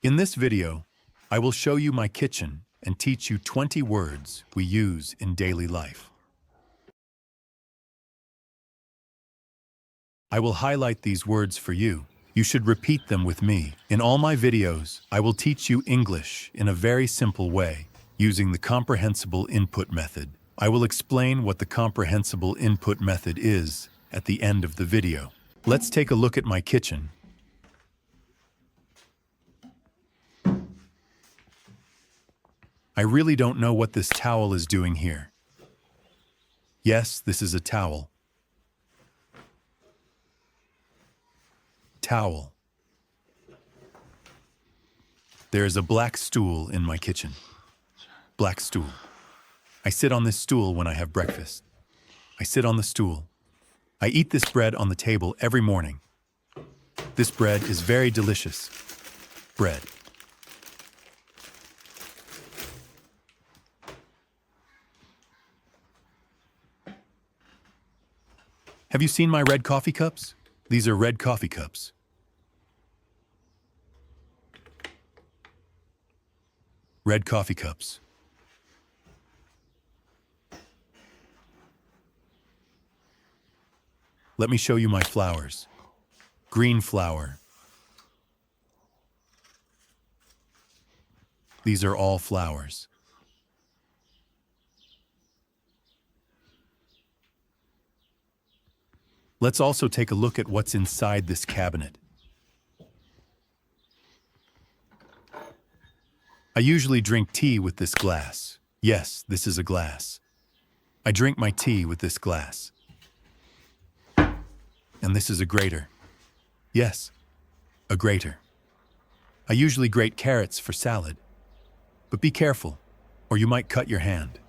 In this video, I will show you my kitchen and teach you 20 words we use in daily life. I will highlight these words for you. You should repeat them with me. In all my videos, I will teach you English in a very simple way, using the Comprehensible Input method. I will explain what the Comprehensible Input method is at the end of the video. Let's take a look at my kitchen. I really don't know what this towel is doing here. Yes, this is a towel. Towel. There is a black stool in my kitchen. Black stool. I sit on this stool when I have breakfast. I sit on the stool. I eat this bread on the table every morning. This bread is very delicious. Bread. Have you seen my red coffee cups? These are red coffee cups. Red coffee cups. Let me show you my flowers. Green flower. These are all flowers. Let's also take a look at what's inside this cabinet. I usually drink tea with this glass. Yes, this is a glass. I drink my tea with this glass. And this is a grater. Yes, a grater. I usually grate carrots for salad. But be careful, or you might cut your hand.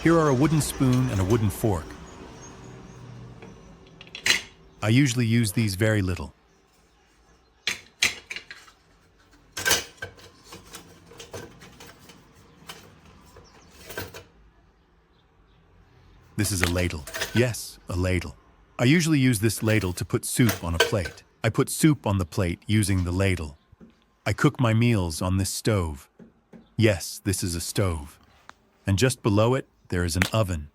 Here are a wooden spoon and a wooden fork. I usually use these very little. This is a ladle. Yes, a ladle. I usually use this ladle to put soup on a plate. I put soup on the plate using the ladle. I cook my meals on this stove. Yes, this is a stove. And just below it, there is an oven.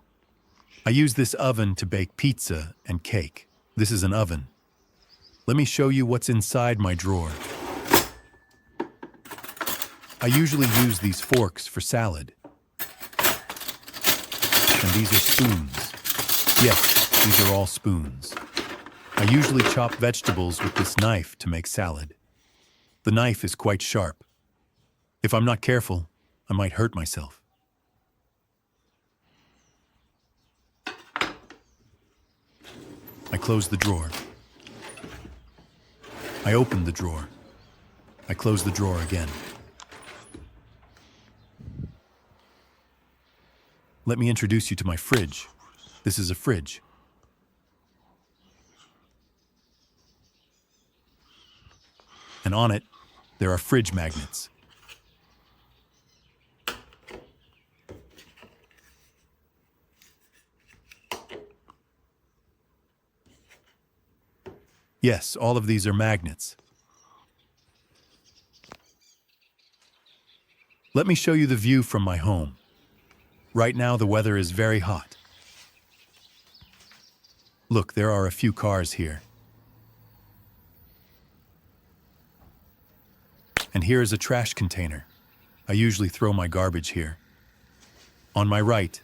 I use this oven to bake pizza and cake. This is an oven. Let me show you what's inside my drawer. I usually use these forks for salad. And these are spoons. Yes, these are all spoons. I usually chop vegetables with this knife to make salad. The knife is quite sharp. If I'm not careful, I might hurt myself. I close the drawer. I open the drawer. I close the drawer again. Let me introduce you to my fridge. This is a fridge. And on it, there are fridge magnets. Yes, all of these are magnets. Let me show you the view from my home. Right now, the weather is very hot. Look, there are a few cars here. And here is a trash container. I usually throw my garbage here. On my right,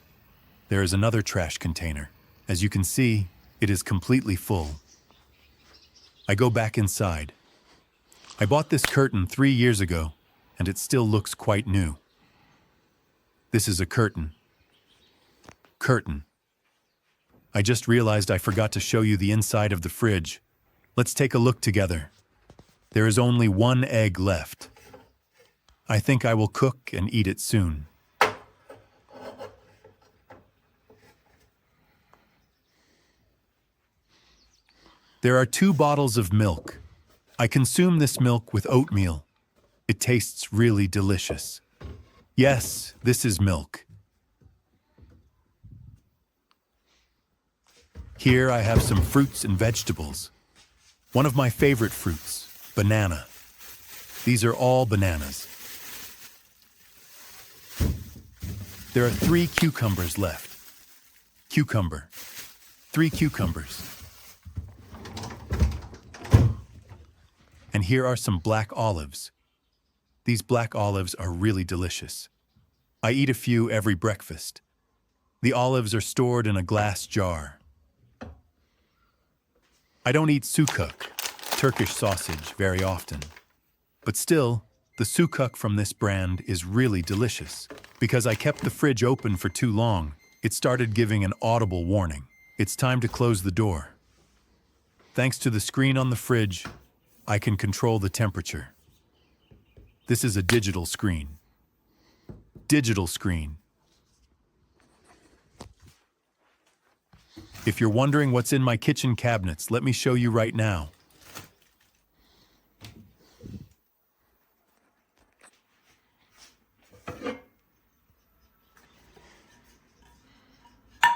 there is another trash container. As you can see, it is completely full. I go back inside. I bought this curtain 3 years ago, and it still looks quite new. This is a curtain. Curtain. I just realized I forgot to show you the inside of the fridge. Let's take a look together. There is only one egg left. I think I will cook and eat it soon. There are 2 bottles of milk. I consume this milk with oatmeal. It tastes really delicious. Yes, this is milk. Here I have some fruits and vegetables. One of my favorite fruits, banana. These are all bananas. There are 3 cucumbers left. Cucumber. 3 cucumbers. And here are some black olives. These black olives are really delicious. I eat a few every breakfast. The olives are stored in a glass jar. I don't eat sukuk, Turkish sausage, very often. But still, the sukuk from this brand is really delicious. Because I kept the fridge open for too long, it started giving an audible warning. It's time to close the door. Thanks to the screen on the fridge, I can control the temperature. This is a digital screen. Digital screen. If you're wondering what's in my kitchen cabinets, let me show you right now.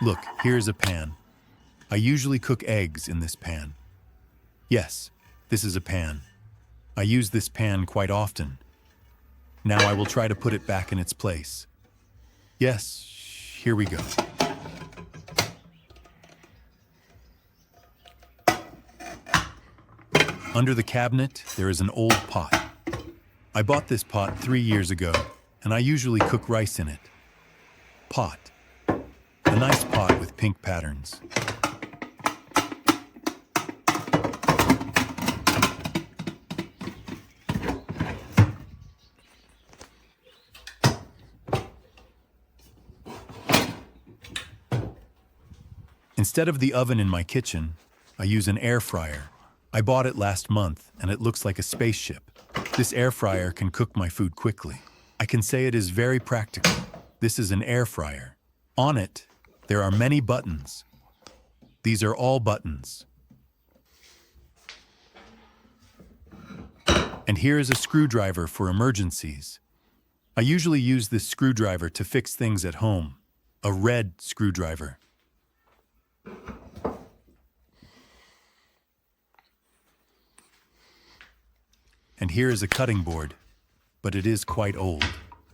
Look, here's a pan. I usually cook eggs in this pan. Yes, this is a pan. I use this pan quite often. Now I will try to put it back in its place. Yes, here we go. Under the cabinet, there is an old pot. I bought this pot 3 years ago, and I usually cook rice in it. Pot. A nice pot with pink patterns. Instead of the oven in my kitchen, I use an air fryer. I bought it last month, and it looks like a spaceship. This air fryer can cook my food quickly. I can say it is very practical. This is an air fryer. On it, there are many buttons. These are all buttons. And here is a screwdriver for emergencies. I usually use this screwdriver to fix things at home. A red screwdriver. And here is a cutting board, but it is quite old.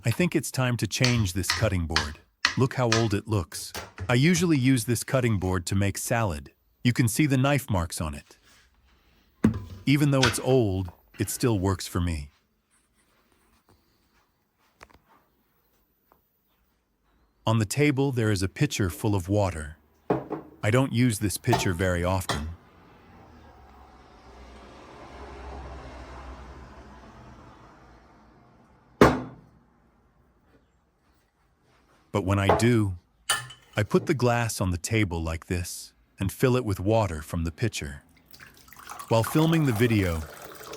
I think it's time to change this cutting board. Look how old it looks. I usually use this cutting board to make salad. You can see the knife marks on it. Even though it's old, it still works for me. On the table, there is a pitcher full of water. I don't use this pitcher very often. But when I do, I put the glass on the table like this and fill it with water from the pitcher. While filming the video,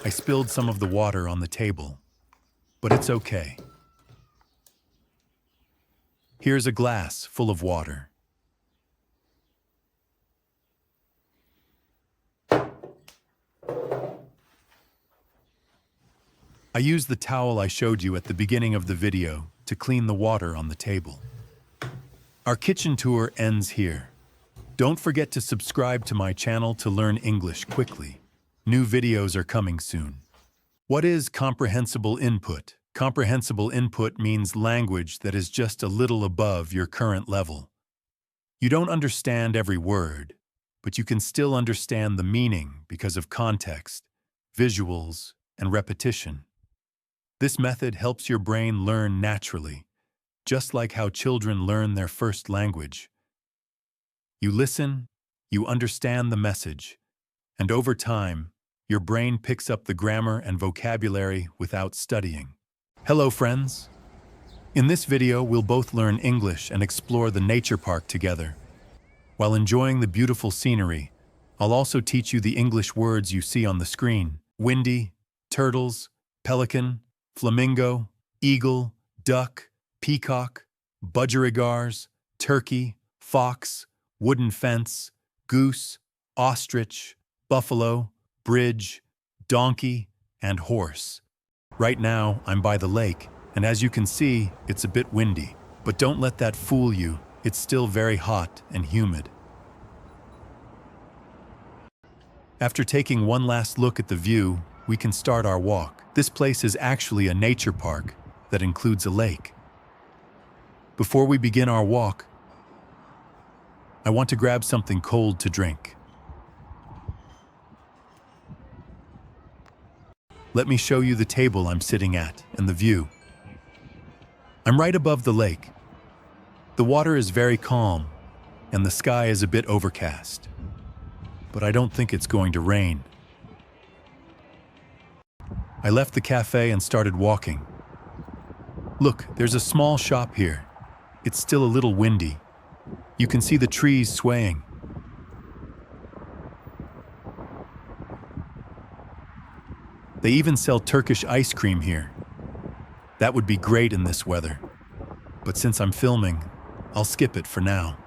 I spilled some of the water on the table, but it's okay. Here's a glass full of water. I use the towel I showed you at the beginning of the video to clean the water on the table. Our kitchen tour ends here. Don't forget to subscribe to my channel to learn English quickly. New videos are coming soon. What is comprehensible input? Comprehensible input means language that is just a little above your current level. You don't understand every word, but you can still understand the meaning because of context, visuals, and repetition. This method helps your brain learn naturally, just like how children learn their first language. You listen, you understand the message, and over time, your brain picks up the grammar and vocabulary without studying. Hello, friends. In this video, we'll both learn English and explore the nature park together. While enjoying the beautiful scenery, I'll also teach you the English words you see on the screen: windy, turtles, pelican, flamingo, eagle, duck, peacock, budgerigars, turkey, fox, wooden fence, goose, ostrich, buffalo, bridge, donkey, and horse. Right now, I'm by the lake, and as you can see, it's a bit windy. But don't let that fool you. It's still very hot and humid. After taking one last look at the view, we can start our walk. This place is actually a nature park that includes a lake. Before we begin our walk, I want to grab something cold to drink. Let me show you the table I'm sitting at and the view. I'm right above the lake. The water is very calm, and the sky is a bit overcast. But I don't think it's going to rain. I left the cafe and started walking. Look, there's a small shop here. It's still a little windy. You can see the trees swaying. They even sell Turkish ice cream here. That would be great in this weather. But since I'm filming, I'll skip it for now.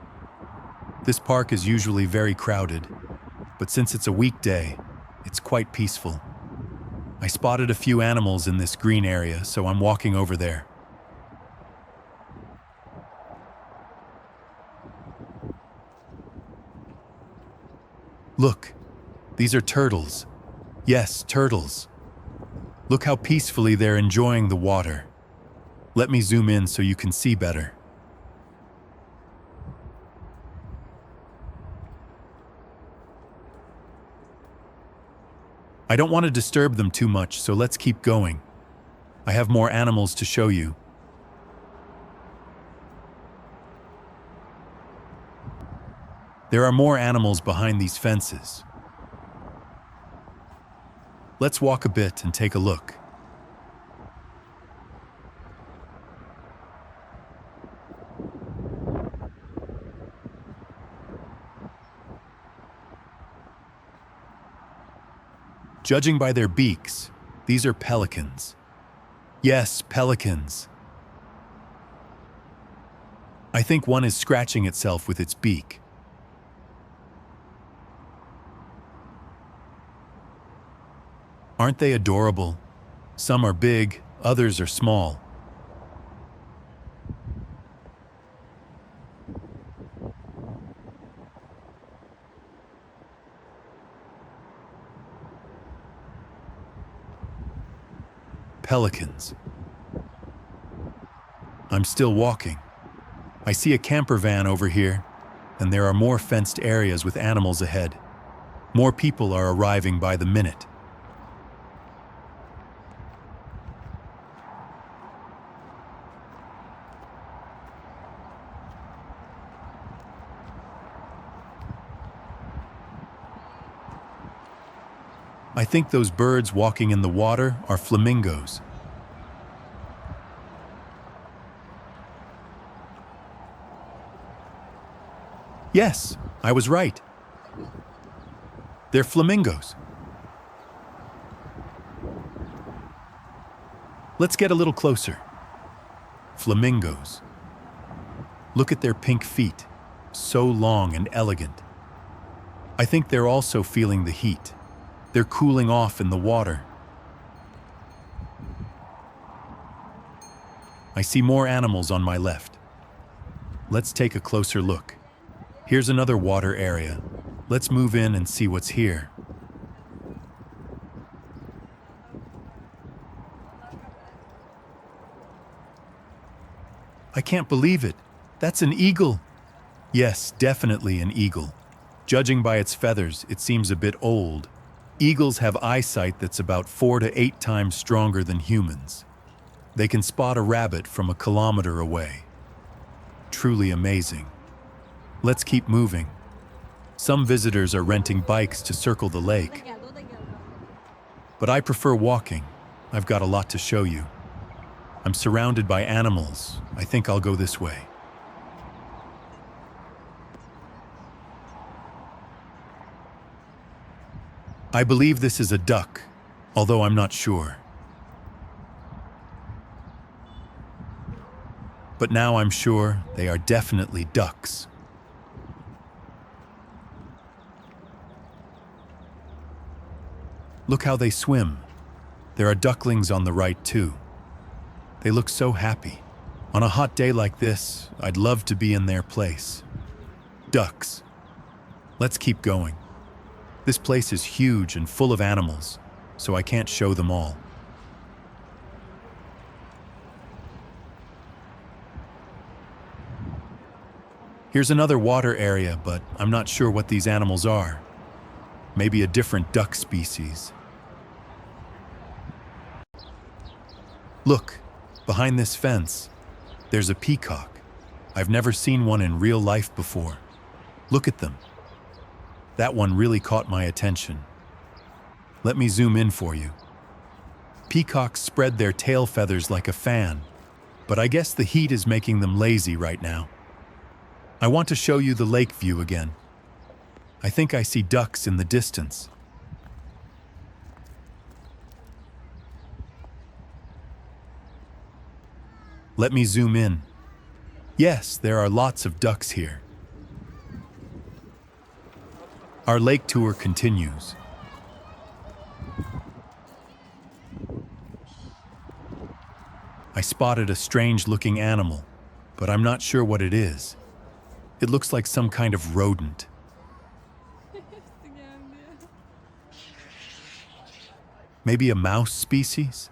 This park is usually very crowded, but since it's a weekday, it's quite peaceful. I spotted a few animals in this green area, so I'm walking over there. Look, these are turtles. Yes, turtles. Look how peacefully they're enjoying the water. Let me zoom in so you can see better. I don't want to disturb them too much, so let's keep going. I have more animals to show you. There are more animals behind these fences. Let's walk a bit and take a look. Judging by their beaks, these are pelicans. Yes, pelicans. I think one is scratching itself with its beak. Aren't they adorable? Some are big, others are small. Pelicans. I'm still walking. I see a camper van over here, and there are more fenced areas with animals ahead. More people are arriving by the minute. I think those birds walking in the water are flamingos. Yes, I was right. They're flamingos. Let's get a little closer. Flamingos. Look at their pink feet, so long and elegant. I think they're also feeling the heat. They're cooling off in the water. I see more animals on my left. Let's take a closer look. Here's another water area. Let's move in and see what's here. I can't believe it. That's an eagle. Yes, definitely an eagle. Judging by its feathers, it seems a bit old. Eagles have eyesight that's about 4 to 8 times stronger than humans. They can spot a rabbit from a kilometer away. Truly amazing. Let's keep moving. Some visitors are renting bikes to circle the lake. But I prefer walking. I've got a lot to show you. I'm surrounded by animals. I think I'll go this way. I believe this is a duck, although I'm not sure. But now I'm sure they are definitely ducks. Look how they swim. There are ducklings on the right too. They look so happy. On a hot day like this, I'd love to be in their place. Ducks. Let's keep going. This place is huge and full of animals, so I can't show them all. Here's another water area, but I'm not sure what these animals are. Maybe a different duck species. Look, behind this fence, there's a peacock. I've never seen one in real life before. Look at them. That one really caught my attention. Let me zoom in for you. Peacocks spread their tail feathers like a fan, but I guess the heat is making them lazy right now. I want to show you the lake view again. I think I see ducks in the distance. Let me zoom in. Yes, there are lots of ducks here. Our lake tour continues. I spotted a strange-looking animal, but I'm not sure what it is. It looks like some kind of rodent. Maybe a mouse species?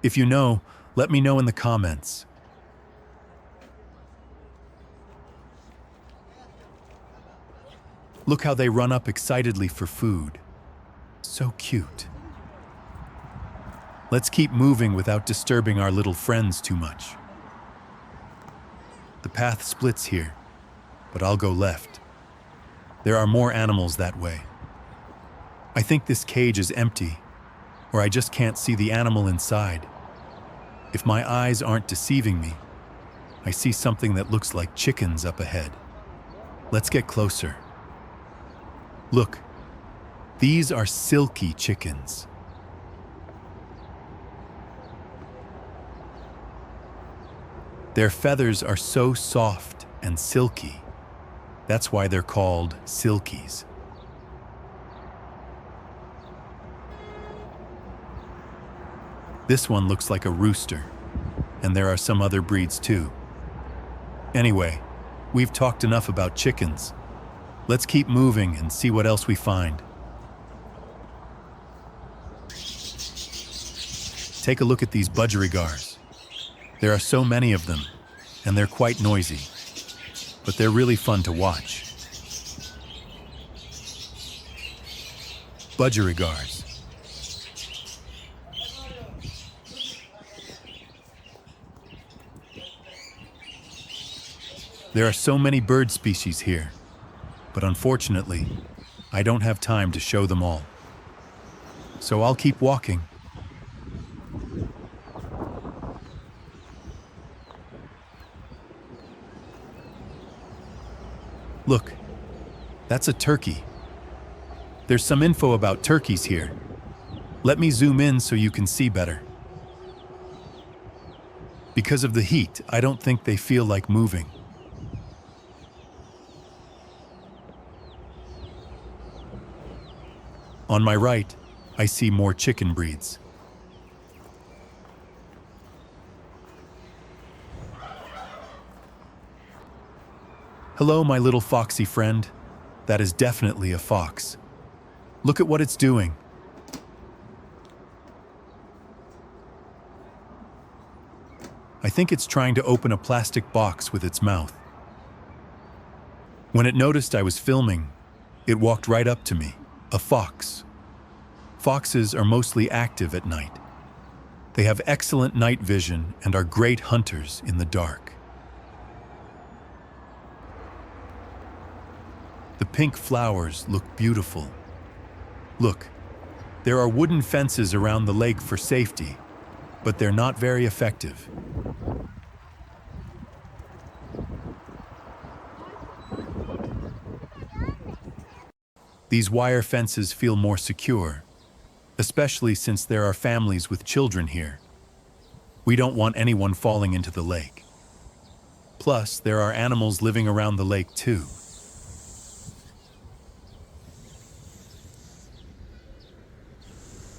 If you know, let me know in the comments. Look how they run up excitedly for food. So cute. Let's keep moving without disturbing our little friends too much. The path splits here, but I'll go left. There are more animals that way. I think this cage is empty, or I just can't see the animal inside. If my eyes aren't deceiving me, I see something that looks like chickens up ahead. Let's get closer. Look, these are silky chickens. Their feathers are so soft and silky. That's why they're called silkies. This one looks like a rooster, and there are some other breeds too. Anyway, we've talked enough about chickens. Let's keep moving and see what else we find. Take a look at these budgerigars. There are so many of them, and they're quite noisy, but they're really fun to watch. Budgerigars. There are so many bird species here, but unfortunately, I don't have time to show them all. So I'll keep walking. Look, that's a turkey. There's some info about turkeys here. Let me zoom in so you can see better. Because of the heat, I don't think they feel like moving. On my right, I see more chicken breeds. Hello, my little foxy friend. That is definitely a fox. Look at what it's doing. I think it's trying to open a plastic box with its mouth. When it noticed I was filming, it walked right up to me. A fox. Foxes are mostly active at night. They have excellent night vision and are great hunters in the dark. The pink flowers look beautiful. Look, there are wooden fences around the lake for safety, but they're not very effective. These wire fences feel more secure, especially since there are families with children here. We don't want anyone falling into the lake. Plus, there are animals living around the lake too.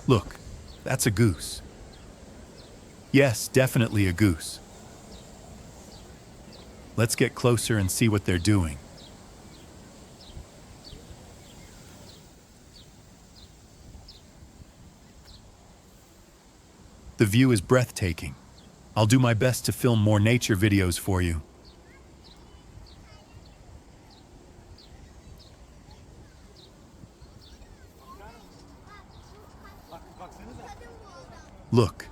Look, that's a goose. Yes, definitely a goose. Let's get closer and see what they're doing. The view is breathtaking. I'll do my best to film more nature videos for you. Look,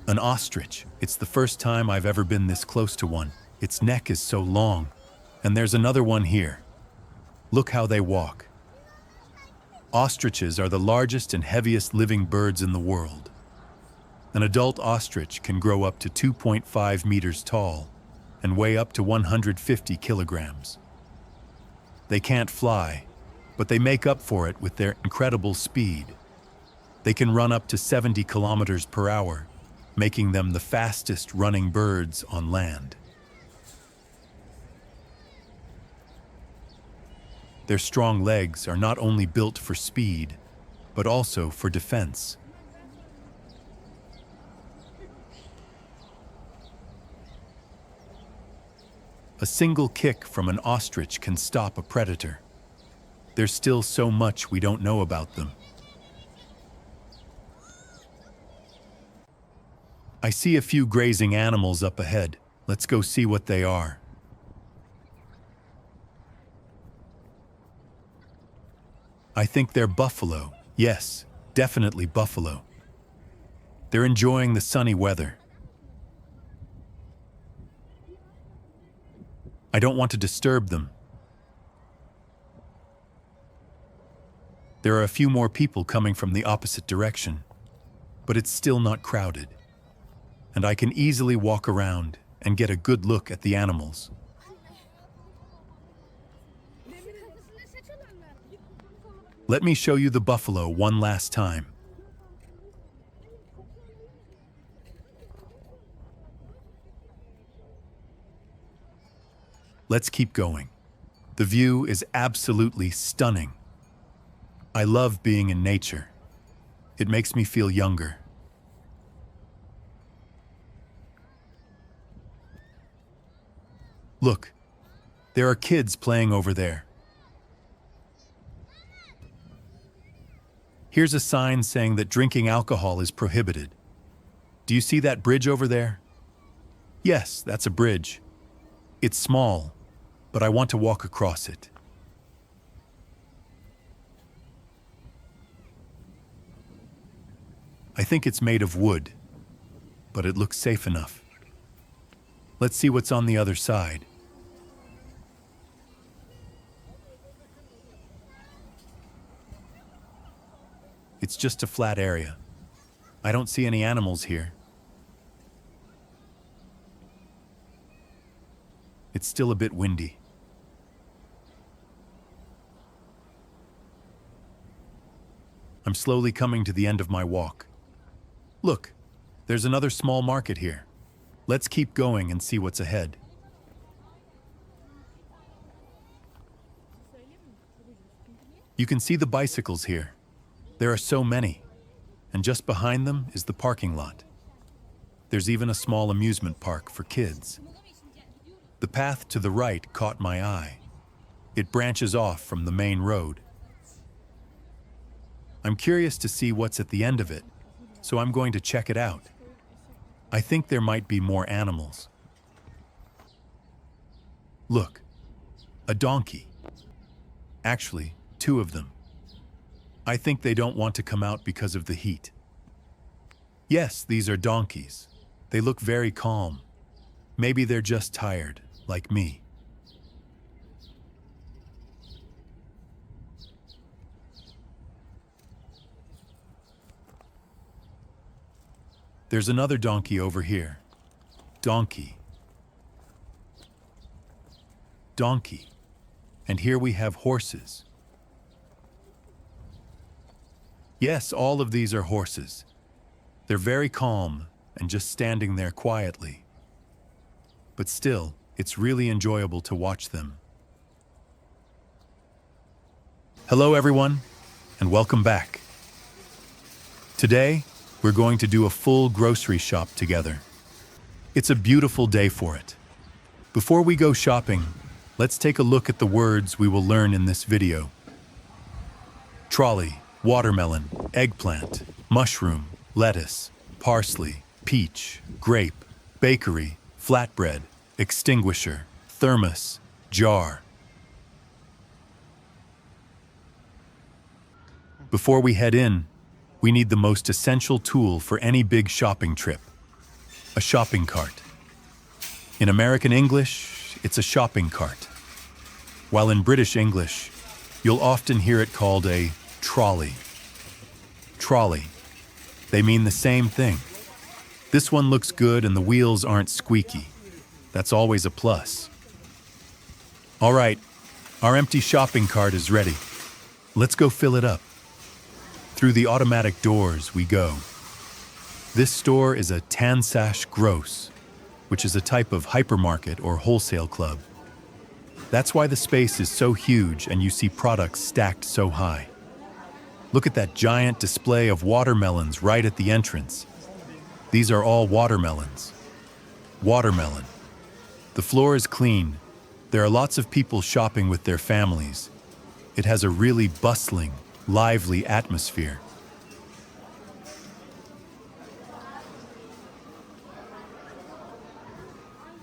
an ostrich. It's the first time I've ever been this close to one. Its neck is so long. And there's another one here. Look how they walk. Ostriches are the largest and heaviest living birds in the world. An adult ostrich can grow up to 2.5 meters tall and weigh up to 150 kilograms. They can't fly, but they make up for it with their incredible speed. They can run up to 70 kilometers per hour, making them the fastest running birds on land. Their strong legs are not only built for speed, but also for defense. A single kick from an ostrich can stop a predator. There's still so much we don't know about them. I see a few grazing animals up ahead. Let's go see what they are. I think they're buffalo. Yes, definitely buffalo. They're enjoying the sunny weather. I don't want to disturb them. There are a few more people coming from the opposite direction, but it's still not crowded. And I can easily walk around and get a good look at the animals. Let me show you the buffalo one last time. Let's keep going. The view is absolutely stunning. I love being in nature. It makes me feel younger. Look, there are kids playing over there. Here's a sign saying that drinking alcohol is prohibited. Do you see that bridge over there? Yes, that's a bridge. It's small, but I want to walk across it. I think it's made of wood, but it looks safe enough. Let's see what's on the other side. It's just a flat area. I don't see any animals here. It's still a bit windy. I'm slowly coming to the end of my walk. Look, there's another small market here. Let's keep going and see what's ahead. You can see the bicycles here. There are so many, and just behind them is the parking lot. There's even a small amusement park for kids. The path to the right caught my eye. It branches off from the main road. I'm curious to see what's at the end of it, so I'm going to check it out. I think there might be more animals. Look, a donkey. Actually, two of them. I think they don't want to come out because of the heat. Yes, these are donkeys. They look very calm. Maybe they're just tired, like me. There's another donkey over here. Donkey. Donkey. And here we have horses. Yes, all of these are horses. They're very calm and just standing there quietly. But still, it's really enjoyable to watch them. Hello everyone, and welcome back. Today, we're going to do a full grocery shop together. It's a beautiful day for it. Before we go shopping, let's take a look at the words we will learn in this video. Trolley, watermelon, eggplant, mushroom, lettuce. parsley, peach, grape, bakery, flatbread, extinguisher, thermos, jar. Before we head in, we need the most essential tool for any big shopping trip: a shopping cart. In American English, it's a shopping cart, while in British English, you'll often hear it called a trolley. Trolley. They mean the same thing. This one looks good and the wheels aren't squeaky. That's always a plus. All right, our empty shopping cart is ready. Let's go fill it up. Through the automatic doors we go. This store is a Tansash Gross, which is a type of hypermarket or wholesale club. That's why the space is so huge and you see products stacked so high. Look at that giant display of watermelons right at the entrance. These are all watermelons. Watermelon. The floor is clean. There are lots of people shopping with their families. It has a really bustling, lively atmosphere.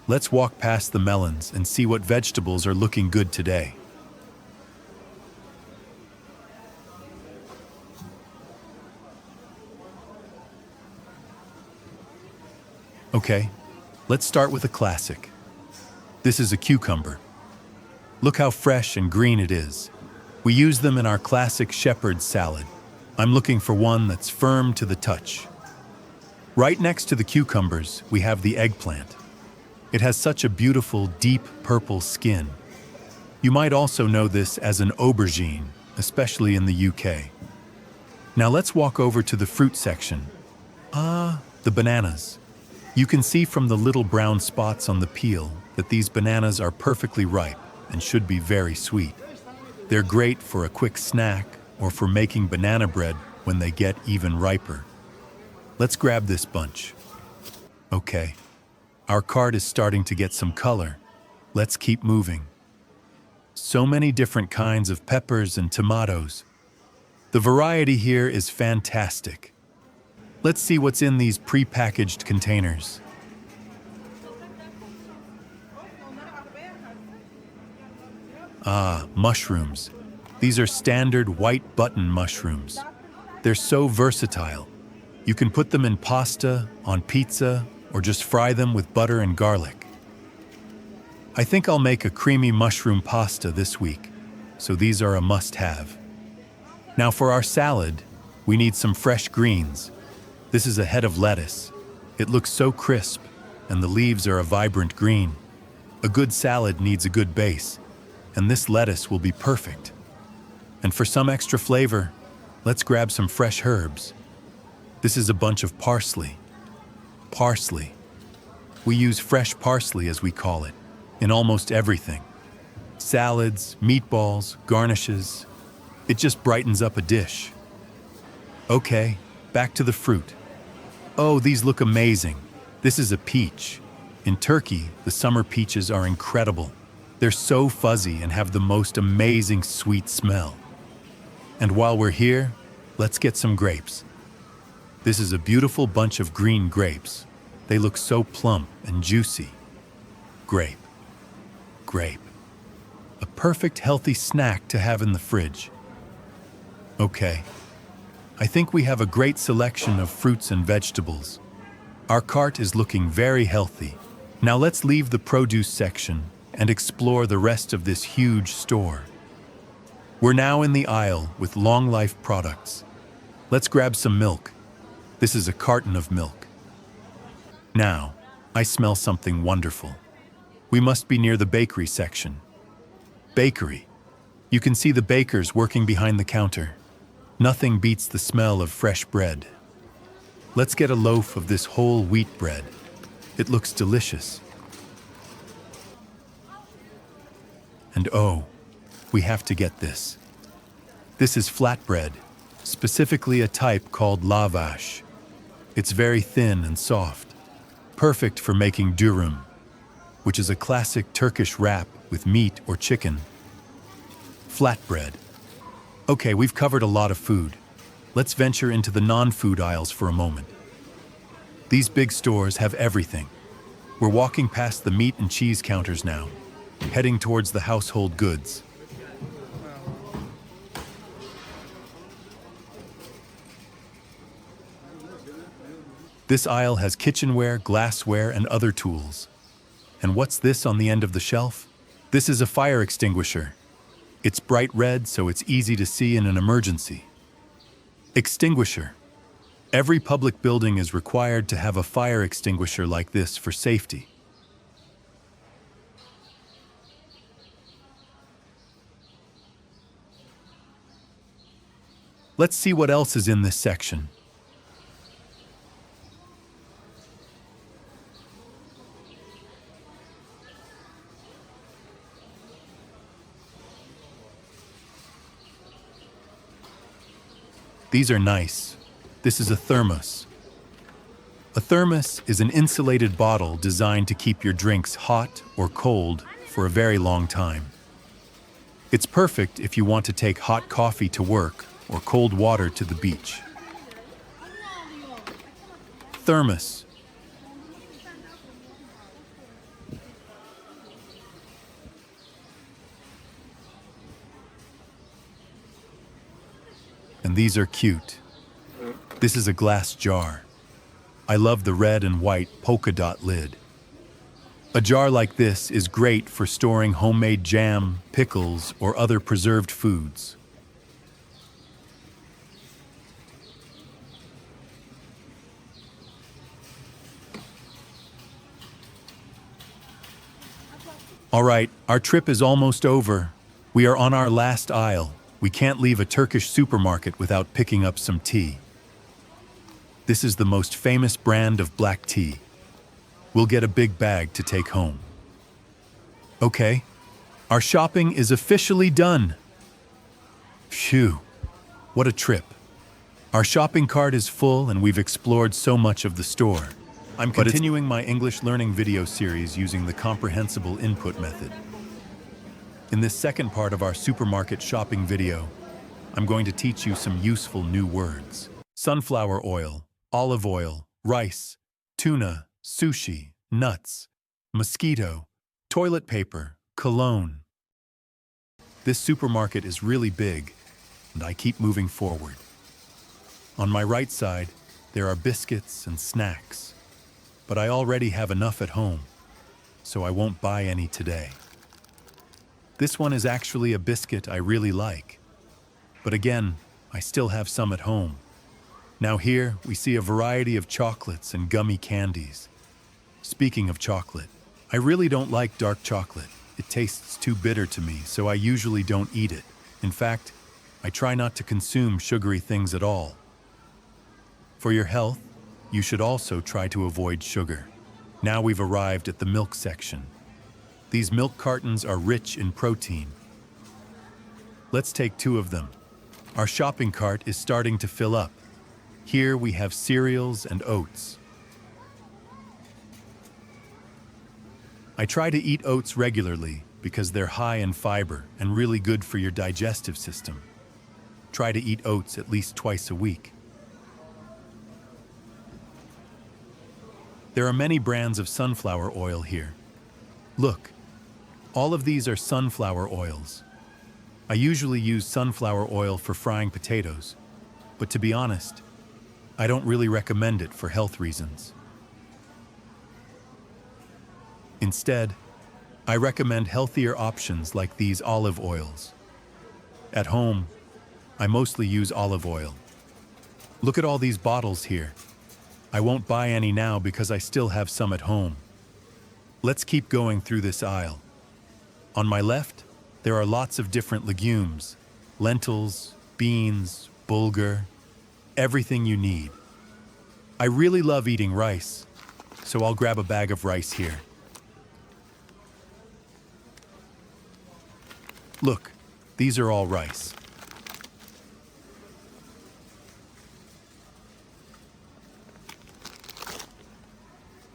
Let's walk past the melons and see what vegetables are looking good today. Okay, let's start with a classic. This is a cucumber. Look how fresh and green it is. We use them in our classic shepherd's salad. I'm looking for one that's firm to the touch. Right next to the cucumbers, we have the eggplant. It has such a beautiful, deep purple skin. You might also know this as an aubergine, especially in the UK. Now let's walk over to the fruit section. The bananas. You can see from the little brown spots on the peel that these bananas are perfectly ripe and should be very sweet. They're great for a quick snack or for making banana bread when they get even riper. Let's grab this bunch. Okay, our cart is starting to get some color. Let's keep moving. So many different kinds of peppers and tomatoes. The variety here is fantastic. Let's see what's in these pre-packaged containers. Mushrooms. These are standard white button mushrooms. They're so versatile. You can put them in pasta, on pizza, or just fry them with butter and garlic. I think I'll make a creamy mushroom pasta this week, so these are a must-have. Now for our salad, we need some fresh greens. This is a head of lettuce. It looks so crisp, and the leaves are a vibrant green. A good salad needs a good base, and this lettuce will be perfect. And for some extra flavor, let's grab some fresh herbs. This is a bunch of parsley. Parsley. We use fresh parsley, as we call it, in almost everything. Salads, meatballs, garnishes. It just brightens up a dish. Okay, back to the fruit. Oh, these look amazing. This is a peach. In Turkey, the summer peaches are incredible. They're so fuzzy and have the most amazing sweet smell. And while we're here, let's get some grapes. This is a beautiful bunch of green grapes. They look so plump and juicy. Grape. Grape. A perfect healthy snack to have in the fridge. Okay. I think we have a great selection of fruits and vegetables. Our cart is looking very healthy. Now let's leave the produce section and explore the rest of this huge store. We're now in the aisle with long-life products. Let's grab some milk. This is a carton of milk. Now, I smell something wonderful. We must be near the bakery section. Bakery. You can see the bakers working behind the counter. Nothing beats the smell of fresh bread. Let's get a loaf of this whole wheat bread. It looks delicious. And oh, we have to get this. This is flatbread, specifically a type called lavash. It's very thin and soft, perfect for making durum, which is a classic Turkish wrap with meat or chicken. Flatbread. Okay, we've covered a lot of food. Let's venture into the non-food aisles for a moment. These big stores have everything. We're walking past the meat and cheese counters now, heading towards the household goods. This aisle has kitchenware, glassware, and other tools. And what's this on the end of the shelf? This is a fire extinguisher. It's bright red, so it's easy to see in an emergency. Extinguisher. Every public building is required to have a fire extinguisher like this for safety. Let's see what else is in this section. These are nice. This is a thermos. A thermos is an insulated bottle designed to keep your drinks hot or cold for a very long time. It's perfect if you want to take hot coffee to work or cold water to the beach. Thermos. And these are cute. This is a glass jar. I love the red and white polka dot lid. A jar like this is great for storing homemade jam, pickles, or other preserved foods. All right, our trip is almost over. We are on our last aisle. We can't leave a Turkish supermarket without picking up some tea. This is the most famous brand of black tea. We'll get a big bag to take home. Okay, our shopping is officially done. Phew, what a trip. Our shopping cart is full and we've explored so much of the store. I'm continuing my English learning video series using the Comprehensible Input method. In this second part of our supermarket shopping video, I'm going to teach you some useful new words. Sunflower oil, olive oil, rice, tuna, sushi, nuts, mosquito, toilet paper, cologne. This supermarket is really big, and I keep moving forward. On my right side, there are biscuits and snacks, but I already have enough at home, so I won't buy any today. This one is actually a biscuit I really like. But again, I still have some at home. Now here, we see a variety of chocolates and gummy candies. Speaking of chocolate, I really don't like dark chocolate. It tastes too bitter to me, so I usually don't eat it. In fact, I try not to consume sugary things at all. For your health, you should also try to avoid sugar. Now we've arrived at the milk section. These milk cartons are rich in protein. Let's take 2 of them. Our shopping cart is starting to fill up. Here we have cereals and oats. I try to eat oats regularly because they're high in fiber and really good for your digestive system. Try to eat oats at least twice a week. There are many brands of sunflower oil here. Look. All of these are sunflower oils. I usually use sunflower oil for frying potatoes, but to be honest, I don't really recommend it for health reasons. Instead, I recommend healthier options like these olive oils. At home, I mostly use olive oil. Look at all these bottles here. I won't buy any now because I still have some at home. Let's keep going through this aisle. On my left, there are lots of different legumes, lentils, beans, bulgur, everything you need. I really love eating rice, so I'll grab a bag of rice here. Look, these are all rice.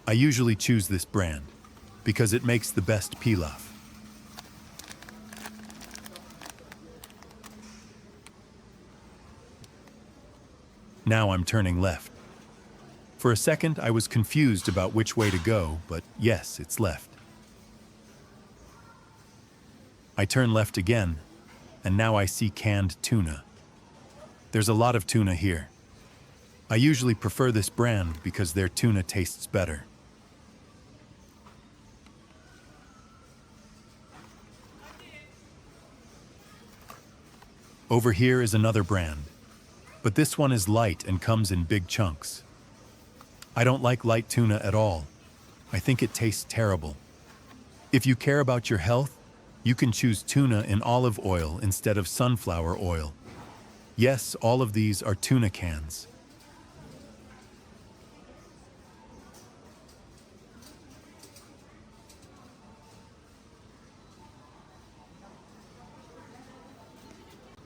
I usually choose this brand because it makes the best pilaf. Now I'm turning left. For a second, I was confused about which way to go, but yes, it's left. I turn left again, and now I see canned tuna. There's a lot of tuna here. I usually prefer this brand because their tuna tastes better. Over here is another brand, but this one is light and comes in big chunks. I don't like light tuna at all. I think it tastes terrible. If you care about your health, you can choose tuna in olive oil instead of sunflower oil. Yes, all of these are tuna cans.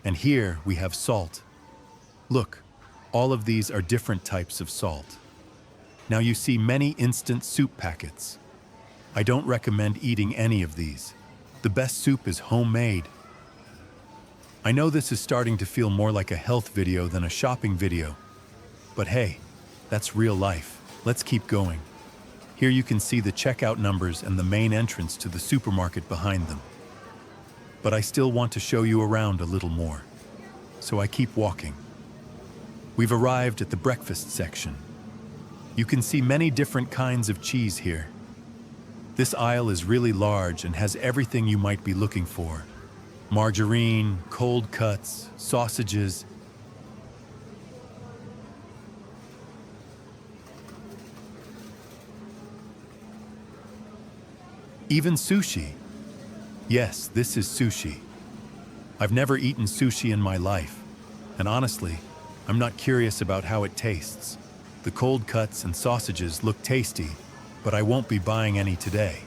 And here we have salt. Look, all of these are different types of salt. Now you see many instant soup packets. I don't recommend eating any of these. The best soup is homemade. I know this is starting to feel more like a health video than a shopping video. But hey, that's real life. Let's keep going. Here you can see the checkout numbers and the main entrance to the supermarket behind them. But I still want to show you around a little more. So I keep walking. We've arrived at the breakfast section. You can see many different kinds of cheese here. This aisle is really large and has everything you might be looking for. Margarine, cold cuts, sausages. Even sushi. Yes, this is sushi. I've never eaten sushi in my life, and honestly, I'm not curious about how it tastes. The cold cuts and sausages look tasty, but I won't be buying any today.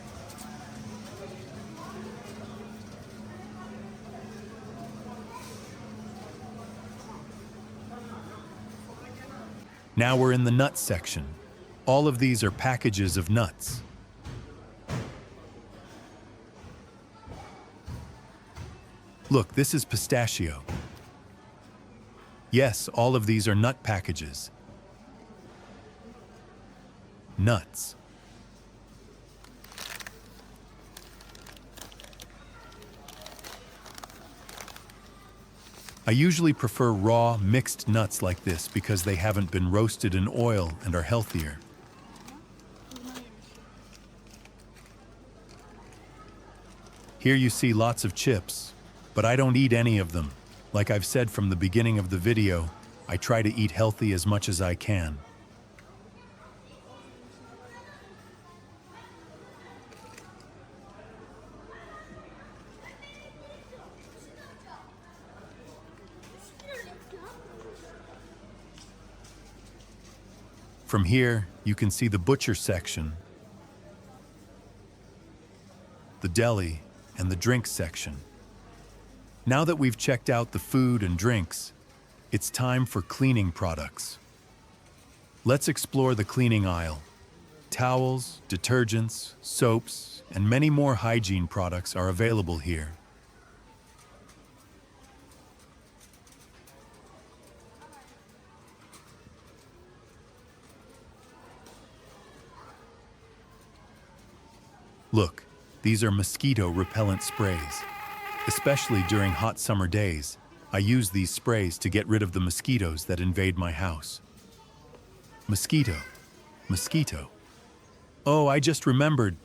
Now we're in the nuts section. All of these are packages of nuts. Look, this is pistachio. Yes, all of these are nut packages. Nuts. I usually prefer raw, mixed nuts like this because they haven't been roasted in oil and are healthier. Here you see lots of chips, but I don't eat any of them. Like I've said from the beginning of the video, I try to eat healthy as much as I can. From here, you can see the butcher section, the deli, and the drinks section. Now that we've checked out the food and drinks, it's time for cleaning products. Let's explore the cleaning aisle. Towels, detergents, soaps, and many more hygiene products are available here. Look, these are mosquito repellent sprays. Especially during hot summer days, I use these sprays to get rid of the mosquitoes that invade my house. Mosquito. Mosquito. Oh, I just remembered.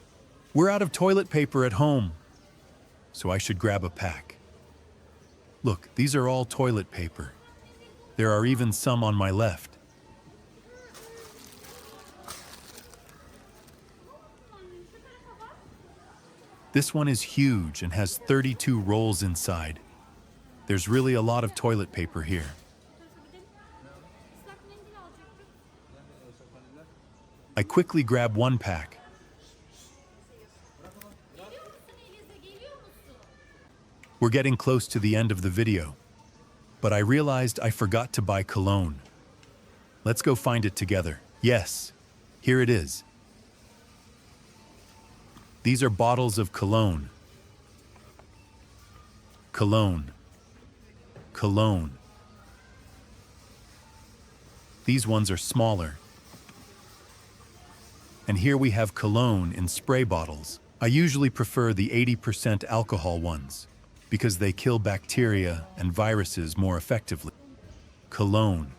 We're out of toilet paper at home. So I should grab a pack. Look, these are all toilet paper. There are even some on my left. This one is huge and has 32 rolls inside. There's really a lot of toilet paper here. I quickly grab one pack. We're getting close to the end of the video, but I realized I forgot to buy cologne. Let's go find it together. Yes, here it is. These are bottles of cologne. Cologne. Cologne. These ones are smaller. And here we have cologne in spray bottles. I usually prefer the 80% alcohol ones because they kill bacteria and viruses more effectively. Cologne.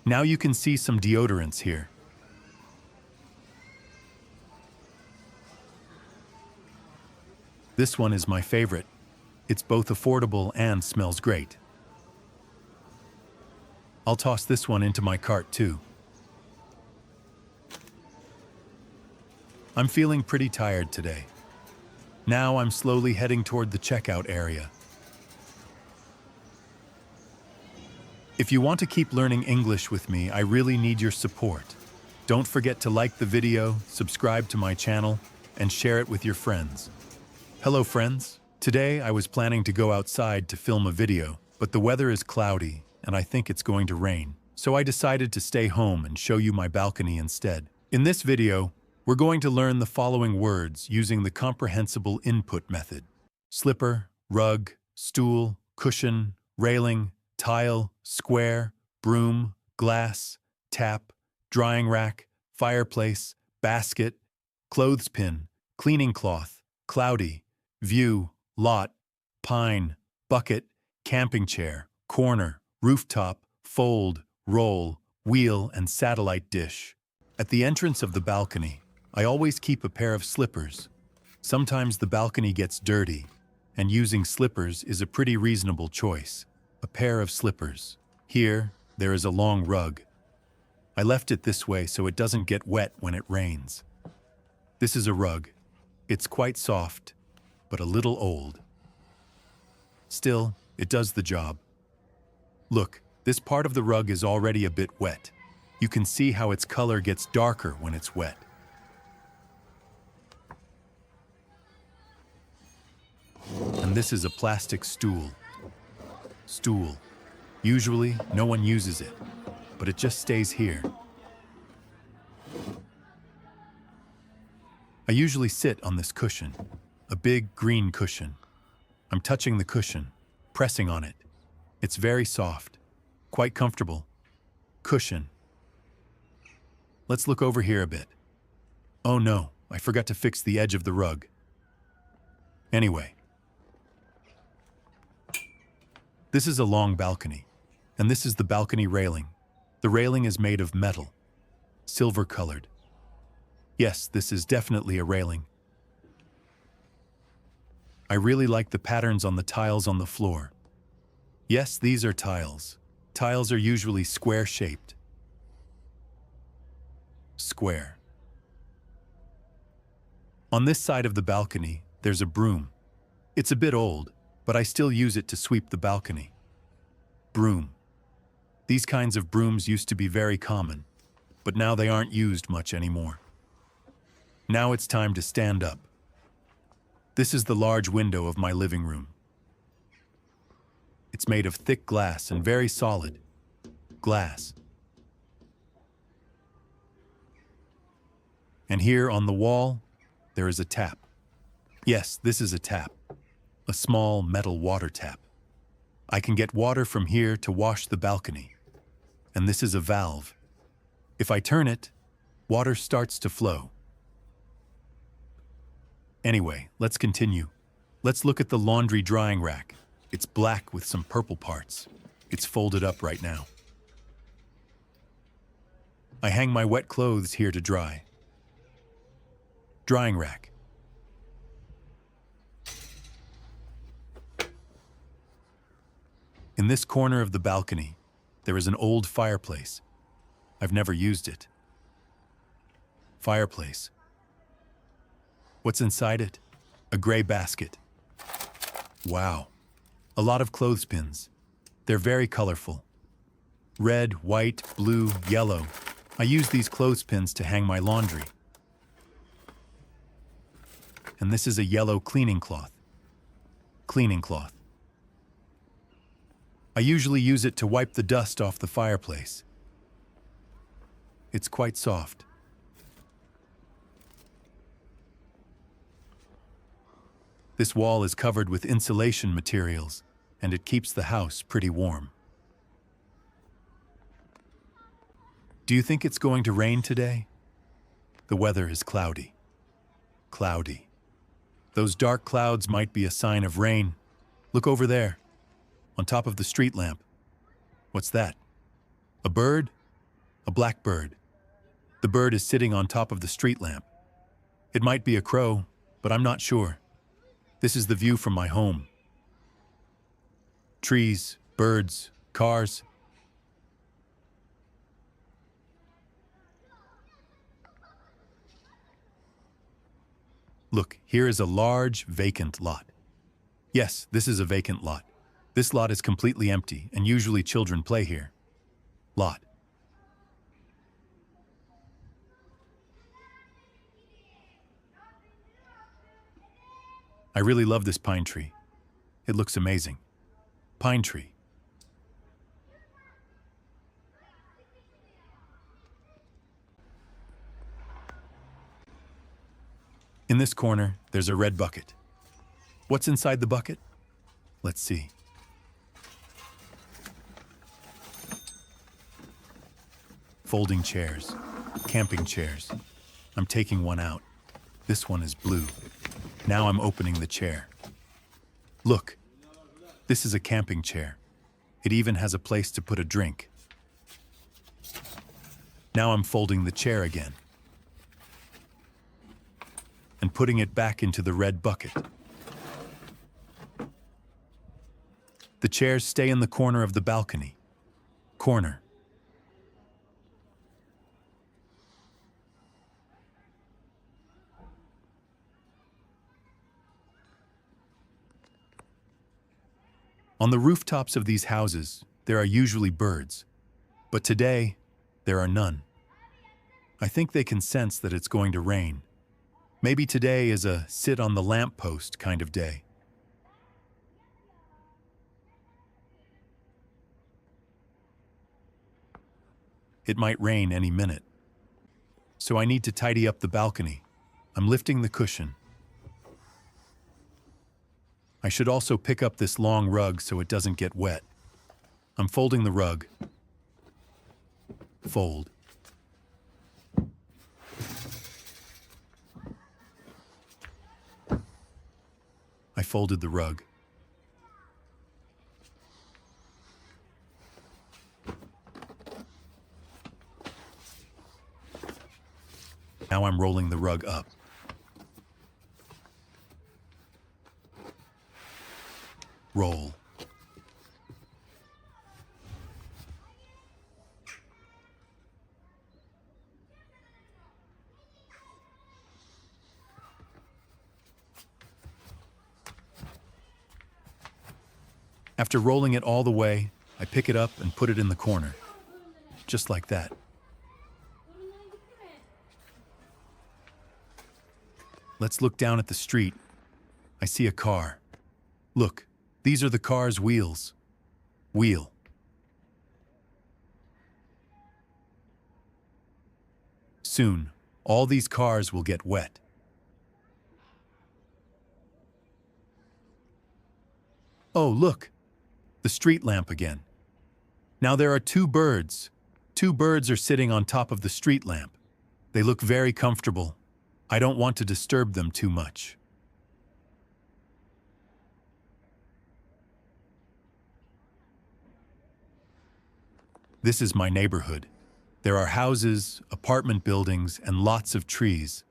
Now you can see some deodorants here. This one is my favorite. It's both affordable and smells great. I'll toss this one into my cart too. I'm feeling pretty tired today. Now I'm slowly heading toward the checkout area. If you want to keep learning English with me, I really need your support. Don't forget to like the video, subscribe to my channel, and share it with your friends. Hello friends. Today I was planning to go outside to film a video, but the weather is cloudy and I think it's going to rain. So I decided to stay home and show you my balcony instead. In this video, we're going to learn the following words using the Comprehensible Input method. Slipper, rug, stool, cushion, railing, tile, square, broom, glass, tap, drying rack, fireplace, basket, clothespin, cleaning cloth, cloudy, view, lot, pine, bucket, camping chair, corner, rooftop, fold, roll, wheel, and satellite dish. At the entrance of the balcony, I always keep a pair of slippers. Sometimes the balcony gets dirty, and using slippers is a pretty reasonable choice. A pair of slippers. Here, there is a long rug. I left it this way so it doesn't get wet when it rains. This is a rug. It's quite soft, but a little old. Still, it does the job. Look, this part of the rug is already a bit wet. You can see how its color gets darker when it's wet. And this is a plastic stool. Stool. Usually, no one uses it, but it just stays here. I usually sit on this cushion, a big green cushion. I'm touching the cushion, pressing on it. It's very soft, quite comfortable. Cushion. Let's look over here a bit. Oh no, I forgot to fix the edge of the rug. Anyway. This is a long balcony, and this is the balcony railing. The railing is made of metal, silver-colored. Yes, this is definitely a railing. I really like the patterns on the tiles on the floor. Yes, these are tiles. Tiles are usually square-shaped. Square. On this side of the balcony, there's a broom. It's a bit old, but I still use it to sweep the balcony. Broom. These kinds of brooms used to be very common, but now they aren't used much anymore. Now it's time to stand up. This is the large window of my living room. It's made of thick glass and very solid. Glass. And here on the wall, there is a tap. Yes, this is a tap. A small metal water tap. I can get water from here to wash the balcony. And this is a valve. If I turn it, water starts to flow. Anyway, let's continue. Let's look at the laundry drying rack. It's black with some purple parts. It's folded up right now. I hang my wet clothes here to dry. Drying rack. In this corner of the balcony, there is an old fireplace. I've never used it. Fireplace. What's inside it? A gray basket. Wow. A lot of clothespins. They're very colorful. Red, white, blue, yellow. I use these clothespins to hang my laundry. And this is a yellow cleaning cloth. Cleaning cloth. I usually use it to wipe the dust off the fireplace. It's quite soft. This wall is covered with insulation materials, and it keeps the house pretty warm. Do you think it's going to rain today? The weather is cloudy. Cloudy. Those dark clouds might be a sign of rain. Look over there, on top of the street lamp. What's that? A bird? A black bird. The bird is sitting on top of the street lamp. It might be a crow, but I'm not sure. This is the view from my home. Trees, birds, cars. Look, here is a large, vacant lot. Yes, this is a vacant lot. This lot is completely empty, and usually children play here. Lot. I really love this pine tree. It looks amazing. Pine tree. In this corner, there's a red bucket. What's inside the bucket? Let's see. Folding chairs, camping chairs. I'm taking one out. This one is blue. Now I'm opening the chair. Look, this is a camping chair. It even has a place to put a drink. Now I'm folding the chair again and putting it back into the red bucket. The chairs stay in the corner of the balcony. Corner. On the rooftops of these houses, there are usually birds, but today, there are none. I think they can sense that it's going to rain. Maybe today is a sit on the lamppost kind of day. It might rain any minute. So I need to tidy up the balcony. I'm lifting the cushion. I should also pick up this long rug so it doesn't get wet. I'm folding the rug. Fold. I folded the rug. Now I'm rolling the rug up. Roll. After rolling it all the way, I pick it up and put it in the corner. Just like that. Let's look down at the street. I see a car. Look, these are the car's wheels. Wheel. Soon, all these cars will get wet. Oh, look! The street lamp again. Now there are two birds. Two birds are sitting on top of the street lamp. They look very comfortable. I don't want to disturb them too much. This is my neighborhood. There are houses, apartment buildings, and lots of trees.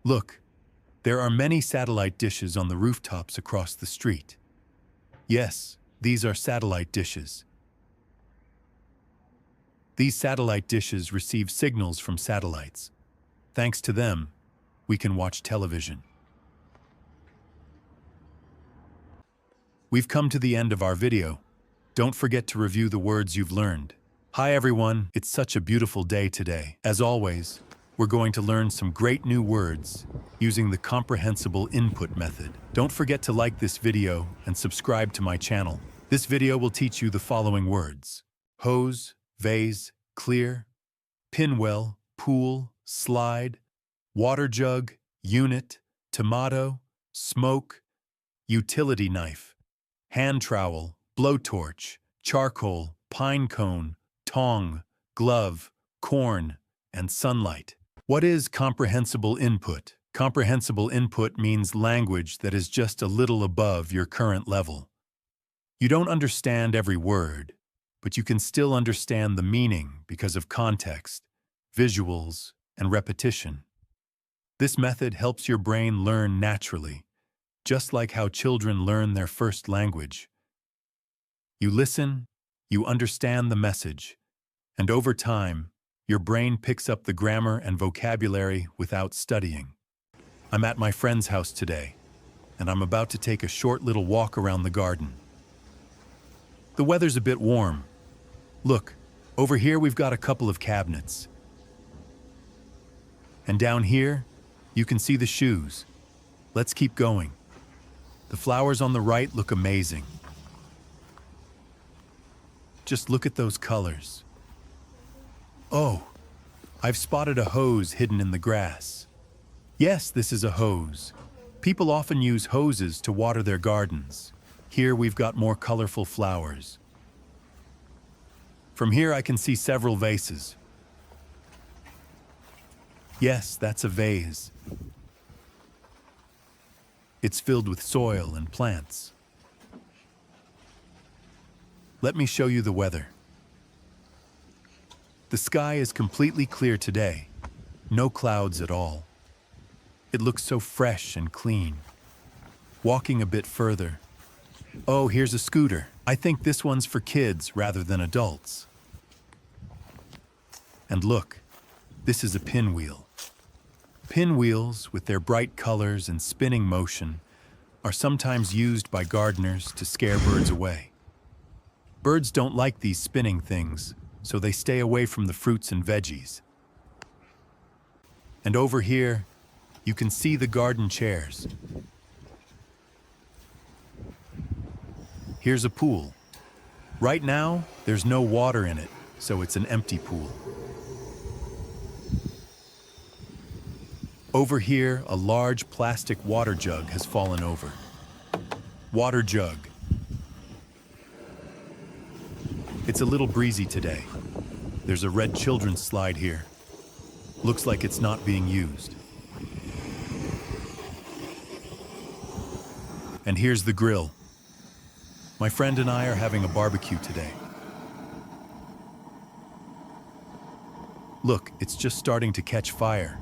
Look, there are many satellite dishes on the rooftops across the street. Yes, these are satellite dishes. These satellite dishes receive signals from satellites. Thanks to them, we can watch television. We've come to the end of our video. Don't forget to review the words you've learned. Hi everyone, it's such a beautiful day today. As always, we're going to learn some great new words using the Comprehensible Input method. Don't forget to like this video and subscribe to my channel. This video will teach you the following words: hose, vase, clear, pinwheel, pool, slide, water jug, unit, tomato, smoke, utility knife, hand trowel, blowtorch, charcoal, pine cone, tong, glove, corn, and sunlight. What is comprehensible input? Comprehensible input means language that is just a little above your current level. You don't understand every word, but you can still understand the meaning because of context, visuals, and repetition. This method helps your brain learn naturally, just like how children learn their first language. You listen, you understand the message, and over time, your brain picks up the grammar and vocabulary without studying. I'm at my friend's house today, and I'm about to take a short little walk around the garden. The weather's a bit warm. Look, over here we've got a couple of cabinets. And down here, you can see the shoes. Let's keep going. The flowers on the right look amazing. Just look at those colors. Oh, I've spotted a hose hidden in the grass. Yes, this is a hose. People often use hoses to water their gardens. Here we've got more colorful flowers. From here I can see several vases. Yes, that's a vase. It's filled with soil and plants. Let me show you the weather. The sky is completely clear today. No clouds at all. It looks so fresh and clean. Walking a bit further. Oh, here's a scooter. I think this one's for kids rather than adults. And look, this is a pinwheel. Pinwheels, with their bright colors and spinning motion, are sometimes used by gardeners to scare birds away. Birds don't like these spinning things, so they stay away from the fruits and veggies. And over here, you can see the garden chairs. Here's a pool. Right now, there's no water in it, so it's an empty pool. Over here, a large plastic water jug has fallen over. Water jug. It's a little breezy today. There's a red children's slide here. Looks like it's not being used. And here's the grill. My friend and I are having a barbecue today. Look, it's just starting to catch fire.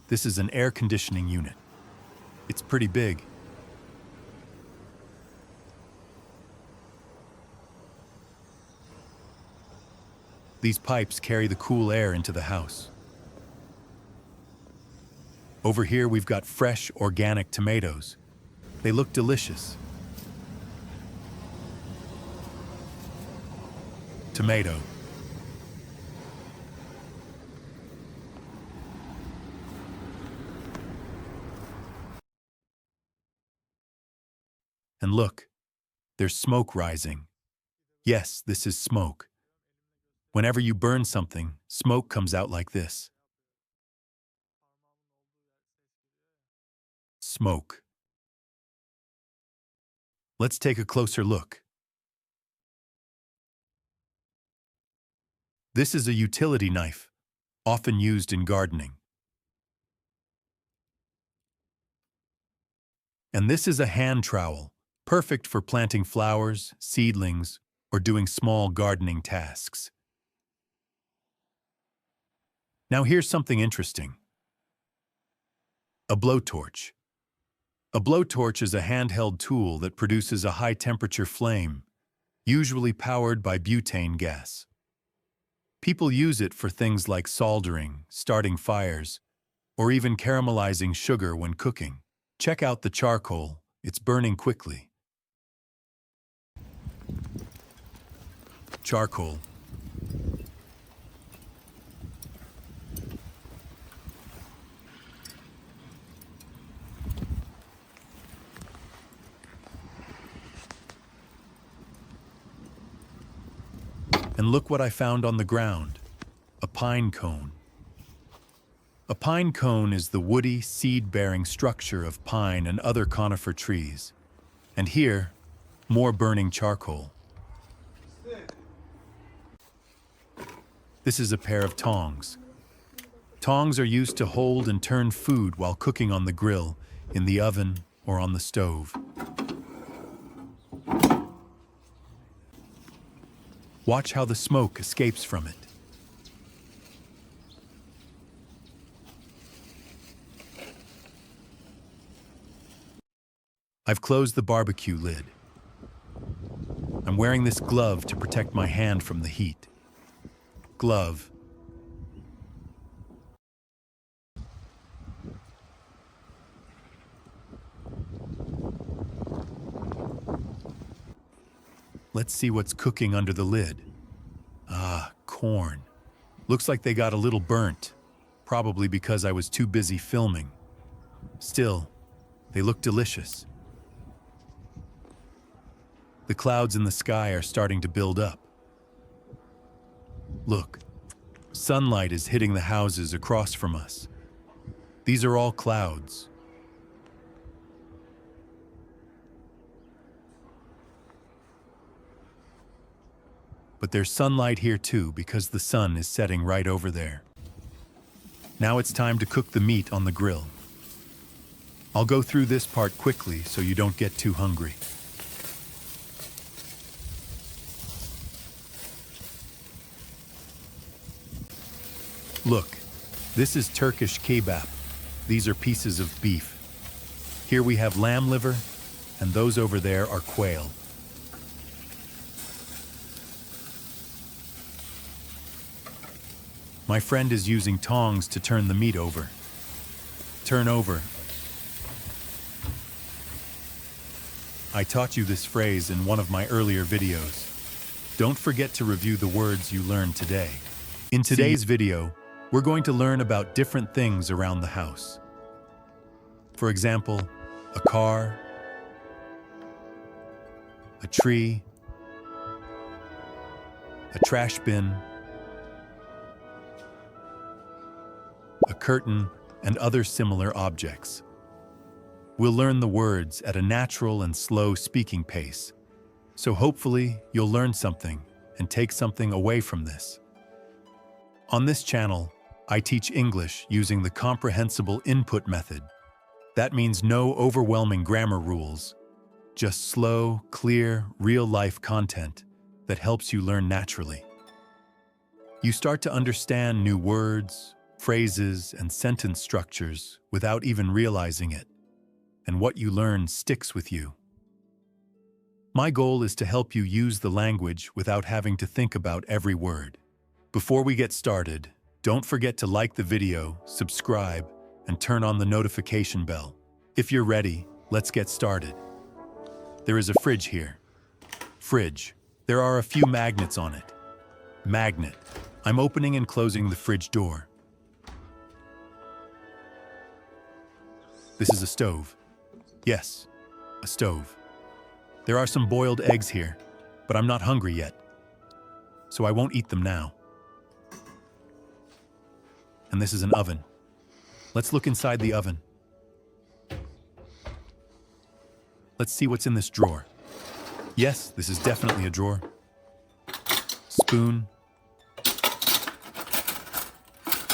This is an air conditioning unit. It's pretty big. These pipes carry the cool air into the house. Over here we've got fresh, organic tomatoes. They look delicious. Tomato. And look, there's smoke rising. Yes, this is smoke. Whenever you burn something, smoke comes out like this. Smoke. Let's take a closer look. This is a utility knife, often used in gardening. And this is a hand trowel, perfect for planting flowers, seedlings, or doing small gardening tasks. Now here's something interesting. A blowtorch. A blowtorch is a handheld tool that produces a high-temperature flame, usually powered by butane gas. People use it for things like soldering, starting fires, or even caramelizing sugar when cooking. Check out the charcoal, it's burning quickly. Charcoal. And look what I found on the ground, a pine cone. A pine cone is the woody, seed-bearing structure of pine and other conifer trees. And here, more burning charcoal. This is a pair of tongs. Tongs are used to hold and turn food while cooking on the grill, in the oven, or on the stove. Watch how the smoke escapes from it. I've closed the barbecue lid. I'm wearing this glove to protect my hand from the heat. Glove. Let's see what's cooking under the lid. Ah, corn. Looks like they got a little burnt, probably because I was too busy filming. Still, they look delicious. The clouds in the sky are starting to build up. Look, sunlight is hitting the houses across from us. These are all clouds. But there's sunlight here too because the sun is setting right over there. Now it's time to cook the meat on the grill. I'll go through this part quickly so you don't get too hungry. Look, this is Turkish kebab. These are pieces of beef. Here we have lamb liver, and those over there are quail. My friend is using tongs to turn the meat over. Turn over. I taught you this phrase in one of my earlier videos. Don't forget to review the words you learned today. In today's video, we're going to learn about different things around the house. For example, a car, a tree, a trash bin, a curtain, and other similar objects. We'll learn the words at a natural and slow speaking pace, so hopefully you'll learn something and take something away from this. On this channel, I teach English using the Comprehensible Input method. That means no overwhelming grammar rules, just slow, clear, real-life content that helps you learn naturally. You start to understand new words, phrases, and sentence structures without even realizing it, and what you learn sticks with you. My goal is to help you use the language without having to think about every word. Before we get started, don't forget to like the video, subscribe, and turn on the notification bell. If you're ready, let's get started. There is a fridge here. Fridge. There are a few magnets on it. Magnet. I'm opening and closing the fridge door. This is a stove. Yes, a stove. There are some boiled eggs here, but I'm not hungry yet, so I won't eat them now. And this is an oven. Let's look inside the oven. Let's see what's in this drawer. Yes, this is definitely a drawer. Spoon.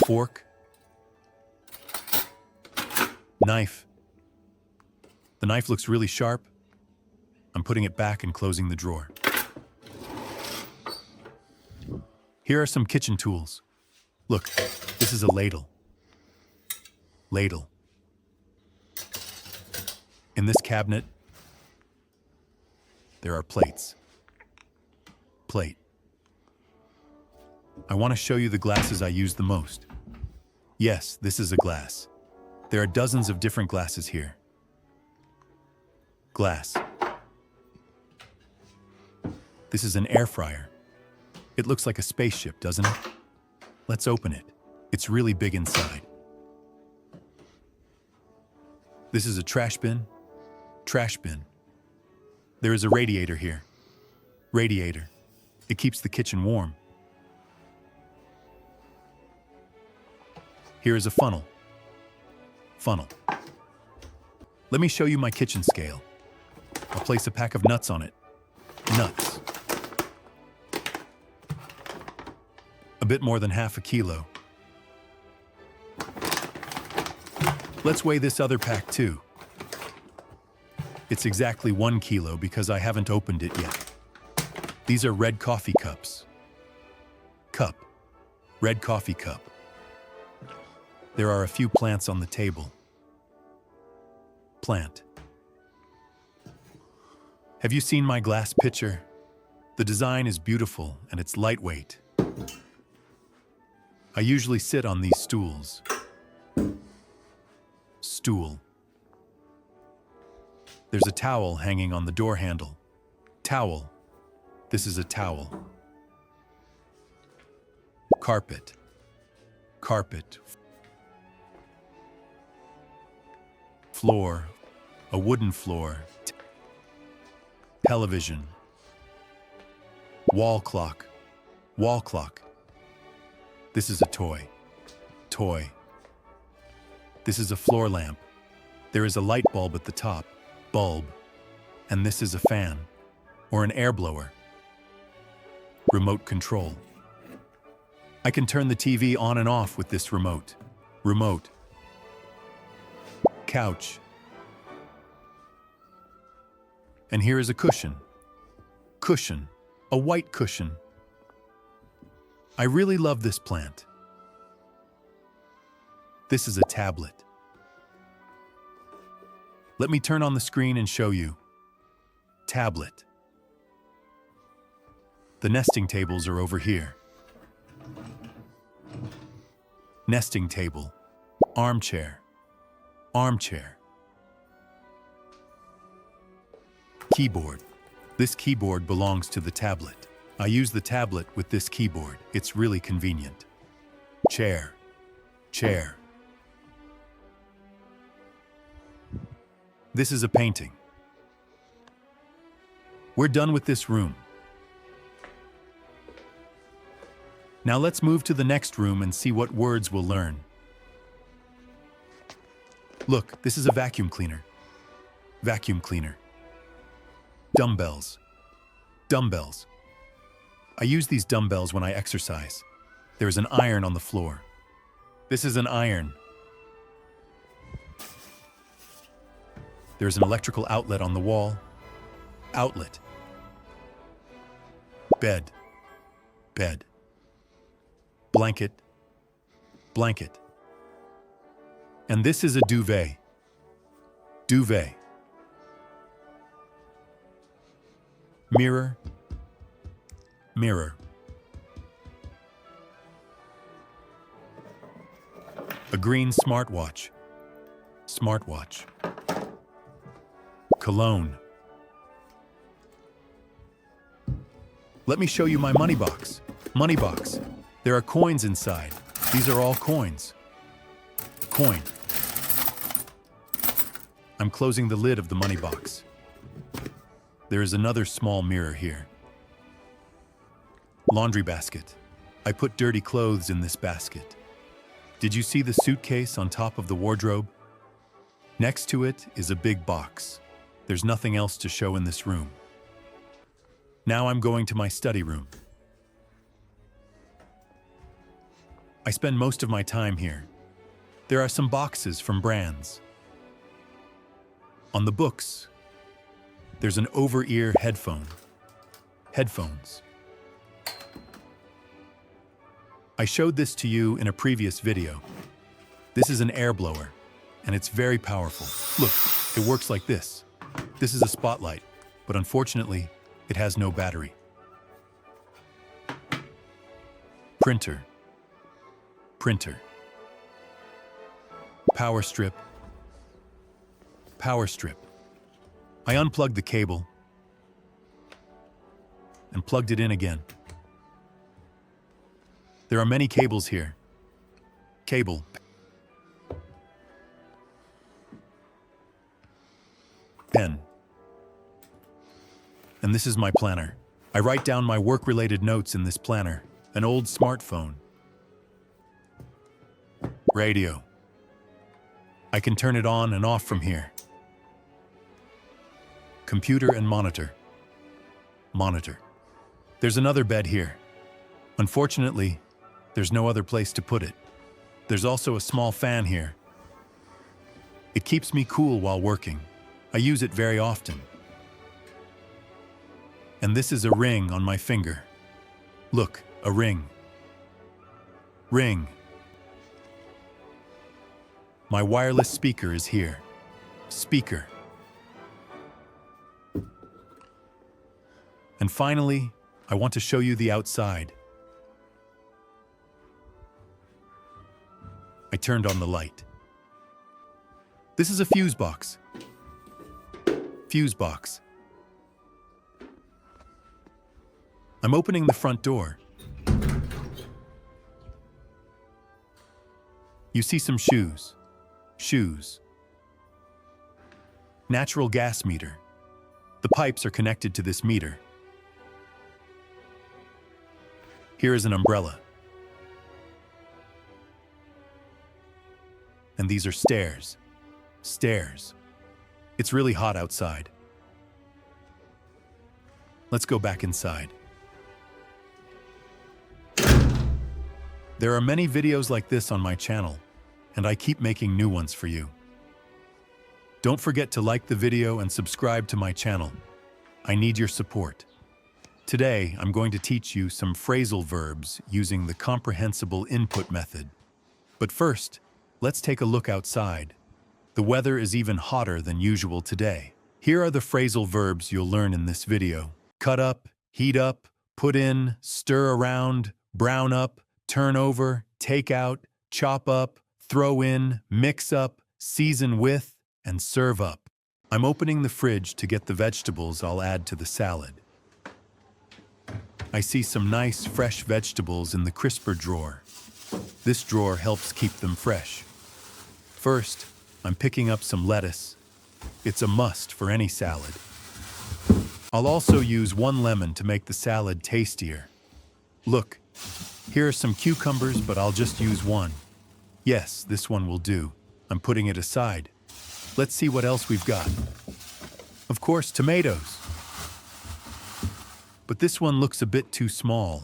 Fork. Knife. The knife looks really sharp. I'm putting it back and closing the drawer. Here are some kitchen tools. Look, this is a ladle. Ladle. In this cabinet, there are plates. Plate. I want to show you the glasses I use the most. Yes, this is a glass. There are dozens of different glasses here. Glass. This is an air fryer. It looks like a spaceship, doesn't it? Let's open it. It's really big inside. This is a trash bin. Trash bin. There is a radiator here. Radiator. It keeps the kitchen warm. Here is a funnel. Funnel. Let me show you my kitchen scale. I'll place a pack of nuts on it. Nuts. A bit more than half a kilo. Let's weigh this other pack too. It's exactly 1 kilo because I haven't opened it yet. These are red coffee cups. Cup. Red coffee cup. There are a few plants on the table. Plant. Have you seen my glass pitcher? The design is beautiful and it's lightweight. I usually sit on these stools. Stool. There's a towel hanging on the door handle. Towel. This is a towel. Carpet. Carpet. Floor. A wooden floor. Television. Wall clock. Wall clock. This is a toy. Toy. This is a floor lamp. There is a light bulb at the top. Bulb. And this is a fan. Or an air blower. Remote control. I can turn the TV on and off with this remote. Remote. Couch. And here is a cushion. Cushion. A white cushion. I really love this plant. This is a tablet. Let me turn on the screen and show you. Tablet. The nesting tables are over here. Nesting table. Armchair. Armchair. Keyboard. This keyboard belongs to the tablet. I use the tablet with this keyboard. It's really convenient. Chair. Chair. This is a painting. We're done with this room. Now let's move to the next room and see what words we'll learn. Look, this is a vacuum cleaner. Vacuum cleaner. Dumbbells. Dumbbells. I use these dumbbells when I exercise. There is an iron on the floor. This is an iron. There's an electrical outlet on the wall. Outlet. Bed. Bed. Blanket. Blanket. And this is a duvet. Duvet. Mirror. Mirror. A green smartwatch. Smartwatch. Cologne. Let me show you my money box. Money box. There are coins inside. These are all coins. Coin. I'm closing the lid of the money box. There is another small mirror here. Laundry basket. I put dirty clothes in this basket. Did you see the suitcase on top of the wardrobe? Next to it is a big box. There's nothing else to show in this room. Now I'm going to my study room. I spend most of my time here. There are some boxes from brands. On the books, there's an over-ear headphone. Headphones. I showed this to you in a previous video. This is an air blower, and it's very powerful. Look, it works like this. This is a spotlight, but unfortunately, it has no battery. Printer. Printer. Power strip. Power strip. I unplugged the cable and plugged it in again. There are many cables here. Cable. Pen. And this is my planner. I write down my work-related notes in this planner. An old smartphone. Radio. I can turn it on and off from here. Computer and monitor. Monitor. There's another bed here. Unfortunately, there's no other place to put it. There's also a small fan here. It keeps me cool while working. I use it very often. And this is a ring on my finger. Look, a ring. Ring. My wireless speaker is here. Speaker. And finally, I want to show you the outside. I turned on the light. This is a fuse box. Fuse box. I'm opening the front door. You see some shoes. Shoes. Natural gas meter. The pipes are connected to this meter. Here is an umbrella. And these are stairs. Stairs. It's really hot outside. Let's go back inside. There are many videos like this on my channel, and I keep making new ones for you. Don't forget to like the video and subscribe to my channel. I need your support. Today, I'm going to teach you some phrasal verbs using the Comprehensible Input method. But first, let's take a look outside. The weather is even hotter than usual today. Here are the phrasal verbs you'll learn in this video. Cut up, heat up, put in, stir around, brown up, turn over, take out, chop up, throw in, mix up, season with, and serve up. I'm opening the fridge to get the vegetables I'll add to the salad. I see some nice fresh vegetables in the crisper drawer. This drawer helps keep them fresh. First, I'm picking up some lettuce. It's a must for any salad. I'll also use 1 lemon to make the salad tastier. Look, here are some cucumbers, but I'll just use 1. Yes, this one will do. I'm putting it aside. Let's see what else we've got. Of course, tomatoes. But this one looks a bit too small,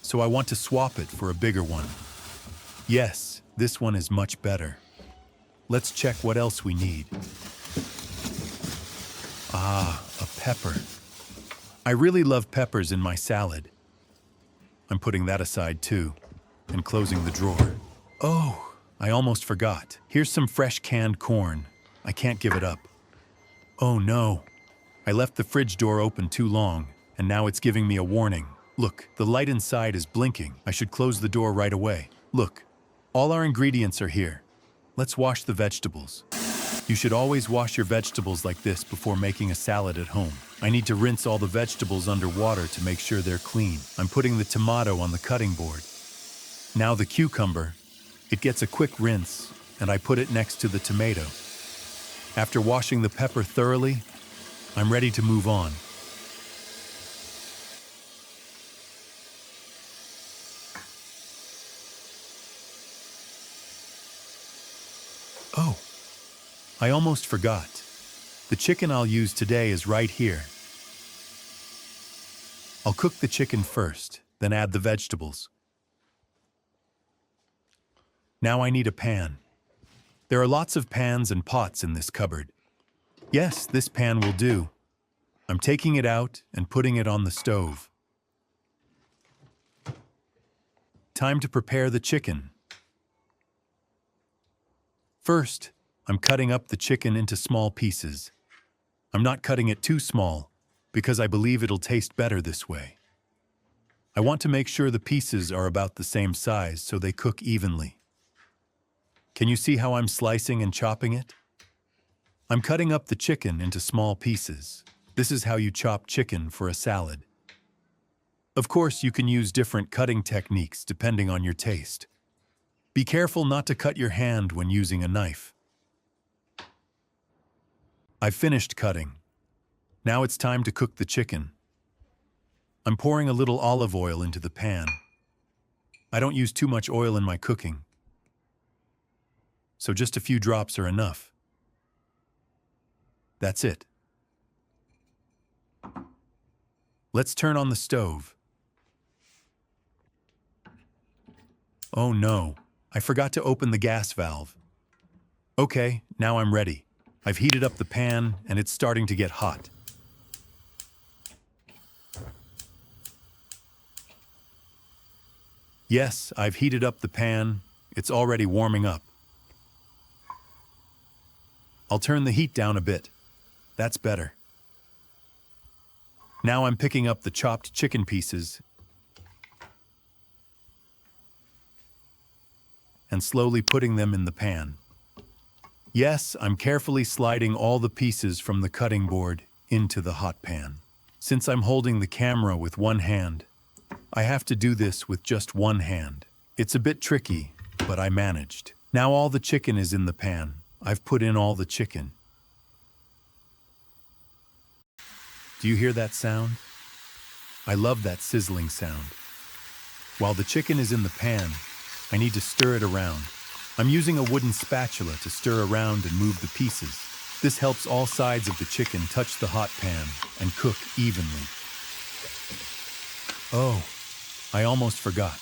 so I want to swap it for a bigger one. Yes, this one is much better. Let's check what else we need. Ah, a pepper. I really love peppers in my salad. I'm putting that aside too, and closing the drawer. Oh, I almost forgot. Here's some fresh canned corn. I can't give it up. Oh no, I left the fridge door open too long, and now it's giving me a warning. Look, the light inside is blinking. I should close the door right away. Look, all our ingredients are here. Let's wash the vegetables. You should always wash your vegetables like this before making a salad at home. I need to rinse all the vegetables under water to make sure they're clean. I'm putting the tomato on the cutting board. Now the cucumber. It gets a quick rinse, and I put it next to the tomato. After washing the pepper thoroughly, I'm ready to move on. Oh, I almost forgot. The chicken I'll use today is right here. I'll cook the chicken first, then add the vegetables. Now I need a pan. There are lots of pans and pots in this cupboard. Yes, this pan will do. I'm taking it out and putting it on the stove. Time to prepare the chicken. First, I'm cutting up the chicken into small pieces. I'm not cutting it too small because I believe it'll taste better this way. I want to make sure the pieces are about the same size so they cook evenly. Can you see how I'm slicing and chopping it? I'm cutting up the chicken into small pieces. This is how you chop chicken for a salad. Of course, you can use different cutting techniques depending on your taste. Be careful not to cut your hand when using a knife. I've finished cutting. Now it's time to cook the chicken. I'm pouring a little olive oil into the pan. I don't use too much oil in my cooking. so just a few drops are enough. That's it. Let's turn on the stove. Oh no, I forgot to open the gas valve. Okay, now I'm ready. I've heated up the pan and it's starting to get hot. Yes, I've heated up the pan. It's already warming up. I'll turn the heat down a bit. That's better. Now I'm picking up the chopped chicken pieces and slowly putting them in the pan. Yes, I'm carefully sliding all the pieces from the cutting board into the hot pan. Since I'm holding the camera with one hand, I have to do this with just one hand. It's a bit tricky, but I managed. Now all the chicken is in the pan. I've put in all the chicken. Do you hear that sound? I love that sizzling sound. While the chicken is in the pan, I need to stir it around. I'm using a wooden spatula to stir around and move the pieces. This helps all sides of the chicken touch the hot pan and cook evenly. Oh, I almost forgot.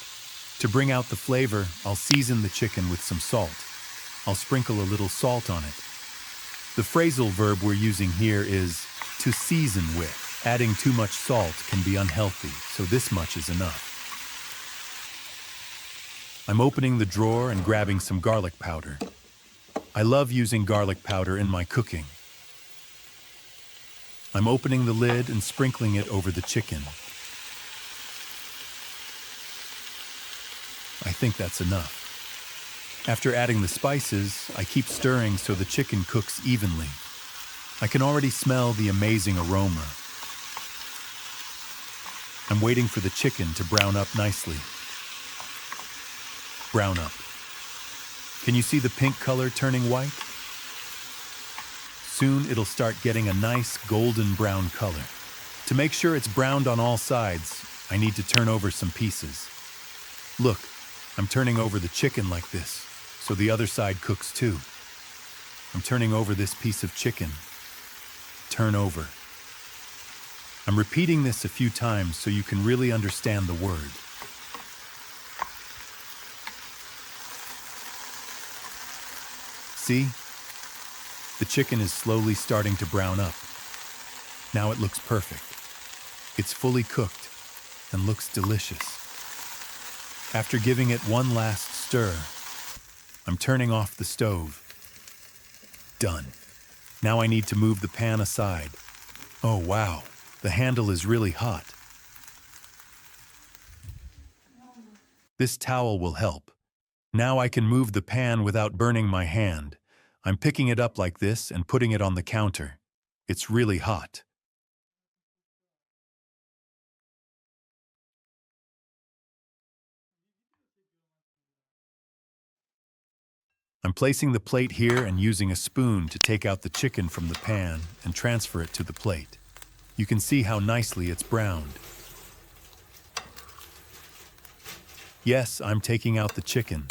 To bring out the flavor, I'll season the chicken with some salt. I'll sprinkle a little salt on it. The phrasal verb we're using here is to season with. Adding too much salt can be unhealthy, so this much is enough. I'm opening the drawer and grabbing some garlic powder. I love using garlic powder in my cooking. I'm opening the lid and sprinkling it over the chicken. I think that's enough. After adding the spices, I keep stirring so the chicken cooks evenly. I can already smell the amazing aroma. I'm waiting for the chicken to brown up nicely. Brown up. Can you see the pink color turning white? Soon it'll start getting a nice golden brown color. To make sure it's browned on all sides, I need to turn over some pieces. Look, I'm turning over the chicken like this, so the other side cooks too. I'm turning over this piece of chicken. Turn over. I'm repeating this a few times so you can really understand the word. See? The chicken is slowly starting to brown up. Now it looks perfect. It's fully cooked and looks delicious. After giving it one last stir, I'm turning off the stove. Done. Now I need to move the pan aside. Oh wow, the handle is really hot. This towel will help. Now I can move the pan without burning my hand. I'm picking it up like this and putting it on the counter. It's really hot. I'm placing the plate here and using a spoon to take out the chicken from the pan and transfer it to the plate. You can see how nicely it's browned. Yes, I'm taking out the chicken.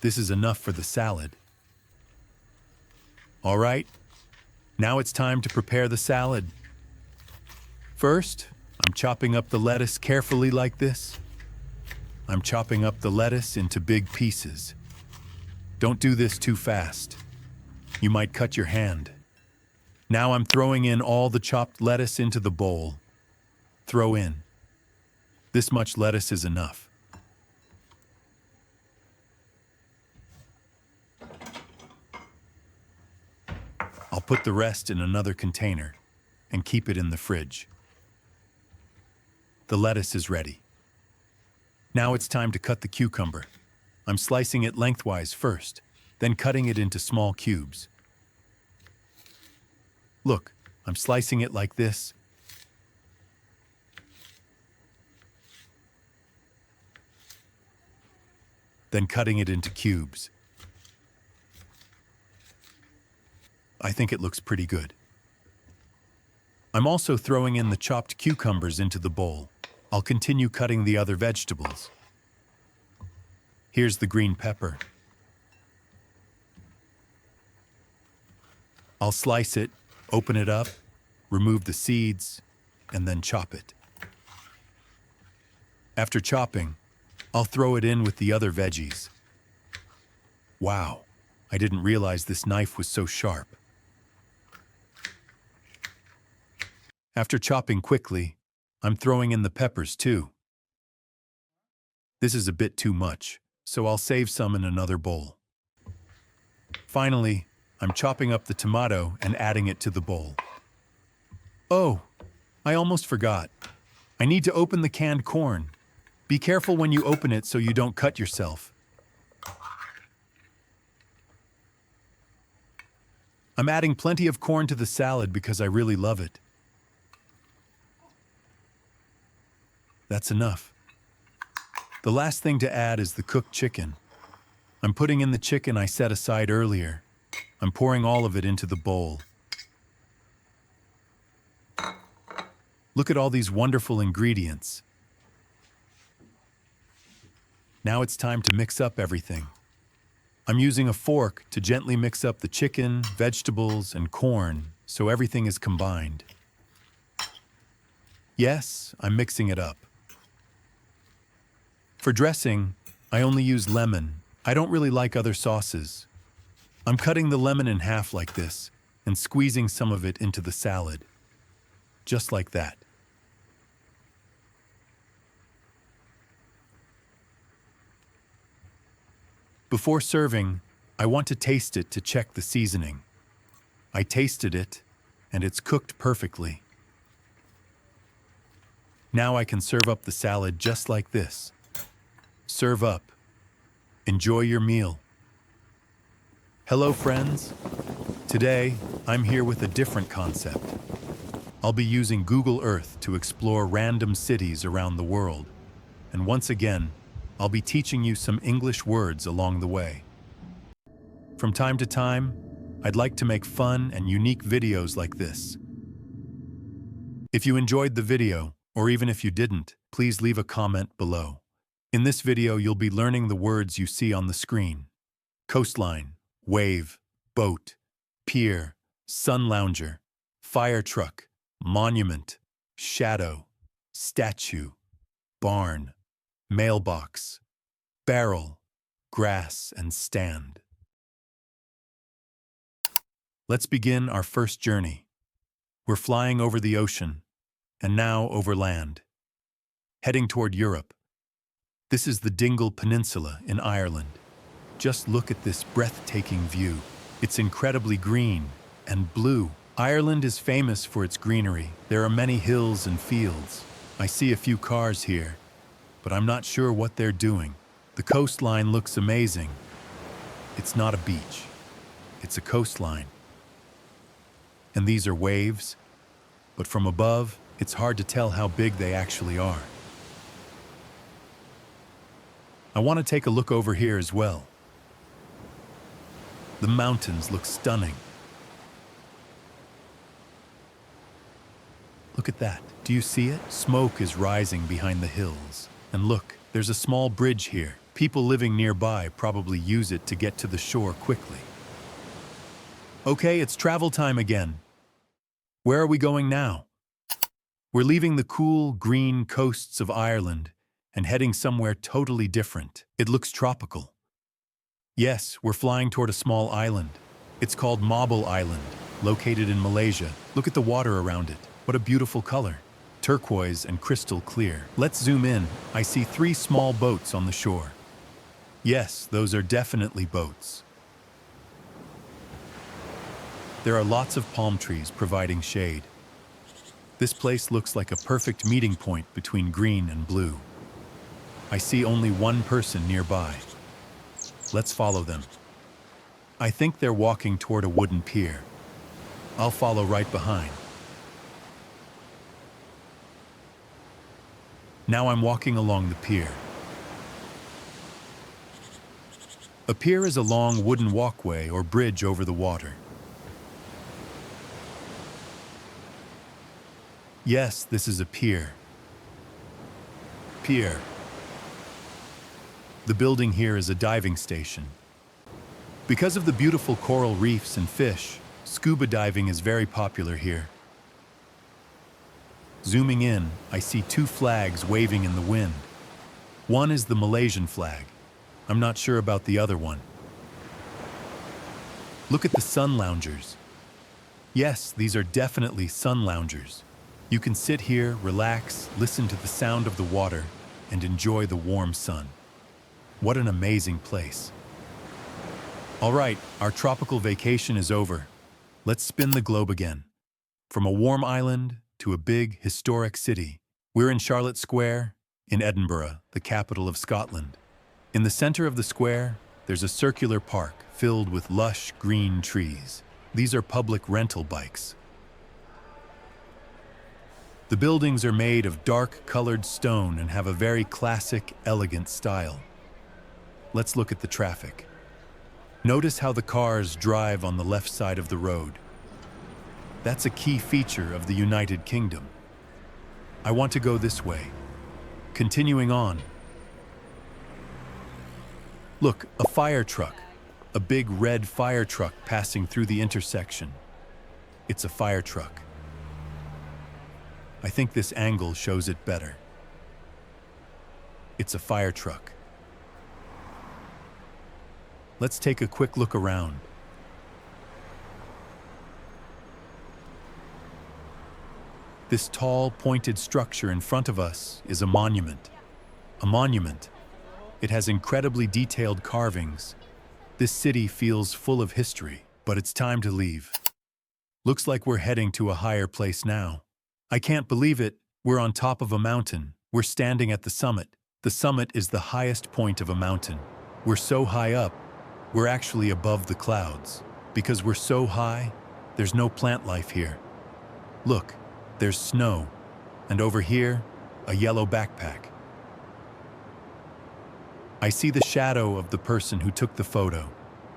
This is enough for the salad. All right, now it's time to prepare the salad. First, I'm chopping up the lettuce carefully like this. I'm chopping up the lettuce into big pieces. Don't do this too fast. You might cut your hand. Now I'm throwing in all the chopped lettuce into the bowl. Throw in. This much lettuce is enough. I'll put the rest in another container and keep it in the fridge. The lettuce is ready. Now it's time to cut the cucumber. I'm slicing it lengthwise first, then cutting it into small cubes. Look, I'm slicing it like this. Then cutting it into cubes. I think it looks pretty good. I'm also throwing in the chopped cucumbers into the bowl. I'll continue cutting the other vegetables. Here's the green pepper. I'll slice it, open it up, remove the seeds, and then chop it. After chopping, I'll throw it in with the other veggies. Wow, I didn't realize this knife was so sharp. After chopping quickly, I'm throwing in the peppers too. This is a bit too much, so I'll save some in another bowl. Finally, I'm chopping up the tomato and adding it to the bowl. Oh, I almost forgot. I need to open the canned corn. Be careful when you open it so you don't cut yourself. I'm adding plenty of corn to the salad because I really love it. That's enough. The last thing to add is the cooked chicken. I'm putting in the chicken I set aside earlier. I'm pouring all of it into the bowl. Look at all these wonderful ingredients. Now it's time to mix up everything. I'm using a fork to gently mix up the chicken, vegetables, and corn so everything is combined. Yes, I'm mixing it up. For dressing, I only use lemon. I don't really like other sauces. I'm cutting the lemon in half like this and squeezing some of it into the salad. Just like that. Before serving, I want to taste it to check the seasoning. I tasted it, and it's cooked perfectly. Now I can serve up the salad just like this. Serve up. Enjoy your meal. Hello, friends. Today, I'm here with a different concept. I'll be using Google Earth to explore random cities around the world. And once again, I'll be teaching you some English words along the way. From time to time, I'd like to make fun and unique videos like this. If you enjoyed the video, or even if you didn't, please leave a comment below. In this video, you'll be learning the words you see on the screen. Coastline, wave, boat, pier, sun lounger, fire truck, monument, shadow, statue, barn, mailbox, barrel, grass, and stand. Let's begin our first journey. We're flying over the ocean, and now over land. Heading toward Europe. This is the Dingle Peninsula in Ireland. Just look at this breathtaking view. It's incredibly green and blue. Ireland is famous for its greenery. There are many hills and fields. I see a few cars here, but I'm not sure what they're doing. The coastline looks amazing. It's not a beach. It's a coastline. And these are waves, but from above, it's hard to tell how big they actually are. I want to take a look over here as well. The mountains look stunning. Look at that. Do you see it? Smoke is rising behind the hills. And look, there's a small bridge here. People living nearby probably use it to get to the shore quickly. Okay, it's travel time again. Where are we going now? We're leaving the cool, green coasts of Ireland and heading somewhere totally different. It looks tropical. Yes, we're flying toward a small island. It's called Mobile Island, located in Malaysia. Look at the water around it. What a beautiful color. Turquoise and crystal clear. Let's zoom in. I see 3 small boats on the shore. Yes, those are definitely boats. There are lots of palm trees providing shade. This place looks like a perfect meeting point between green and blue. I see only one person nearby. Let's follow them. I think they're walking toward a wooden pier. I'll follow right behind. Now I'm walking along the pier. A pier is a long wooden walkway or bridge over the water. Yes, this is a pier. Pier. The building here is a diving station. Because of the beautiful coral reefs and fish, scuba diving is very popular here. Zooming in, I see two flags waving in the wind. One is the Malaysian flag. I'm not sure about the other one. Look at the sun loungers. Yes, these are definitely sun loungers. You can sit here, relax, listen to the sound of the water, and enjoy the warm sun. What an amazing place. All right, our tropical vacation is over. Let's spin the globe again. From a warm island to a big, historic city. We're in Charlotte Square, in Edinburgh, the capital of Scotland. In the center of the square, there's a circular park filled with lush, green trees. These are public rental bikes. The buildings are made of dark-colored stone and have a very classic, elegant style. Let's look at the traffic. Notice how the cars drive on the left side of the road. That's a key feature of the United Kingdom. I want to go this way. Continuing on. Look, a fire truck. A big red fire truck passing through the intersection. It's a fire truck. I think this angle shows it better. It's a fire truck. Let's take a quick look around. This tall, pointed structure in front of us is a monument. A monument. It has incredibly detailed carvings. This city feels full of history, but it's time to leave. Looks like we're heading to a higher place now. I can't believe it. We're on top of a mountain. We're standing at the summit. The summit is the highest point of a mountain. We're so high up, we're actually above the clouds. Because we're so high, there's no plant life here. Look. There's snow, and over here, a yellow backpack. I see the shadow of the person who took the photo.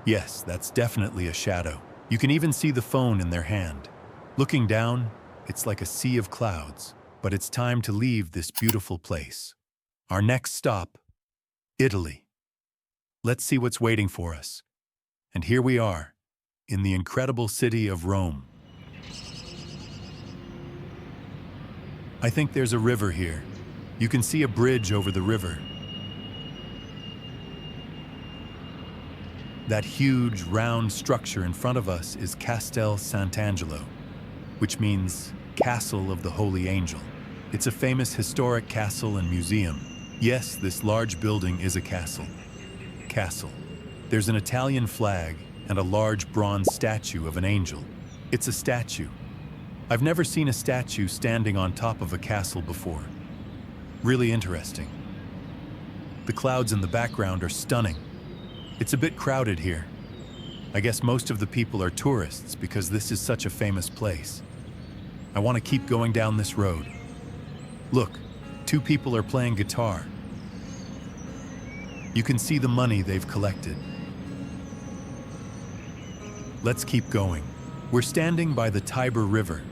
Yes, that's definitely a shadow. You can even see the phone in their hand. Looking down, it's like a sea of clouds, but it's time to leave this beautiful place. Our next stop, Italy. Let's see what's waiting for us. And here we are, in the incredible city of Rome. I think there's a river here. You can see a bridge over the river. That huge, round structure in front of us is Castel Sant'Angelo, which means Castle of the Holy Angel. It's a famous historic castle and museum. Yes, this large building is a castle. Castle. There's an Italian flag and a large bronze statue of an angel. It's a statue. I've never seen a statue standing on top of a castle before. Really interesting. The clouds in the background are stunning. It's a bit crowded here. I guess most of the people are tourists because this is such a famous place. I want to keep going down this road. Look, two people are playing guitar. You can see the money they've collected. Let's keep going. We're standing by the Tiber River.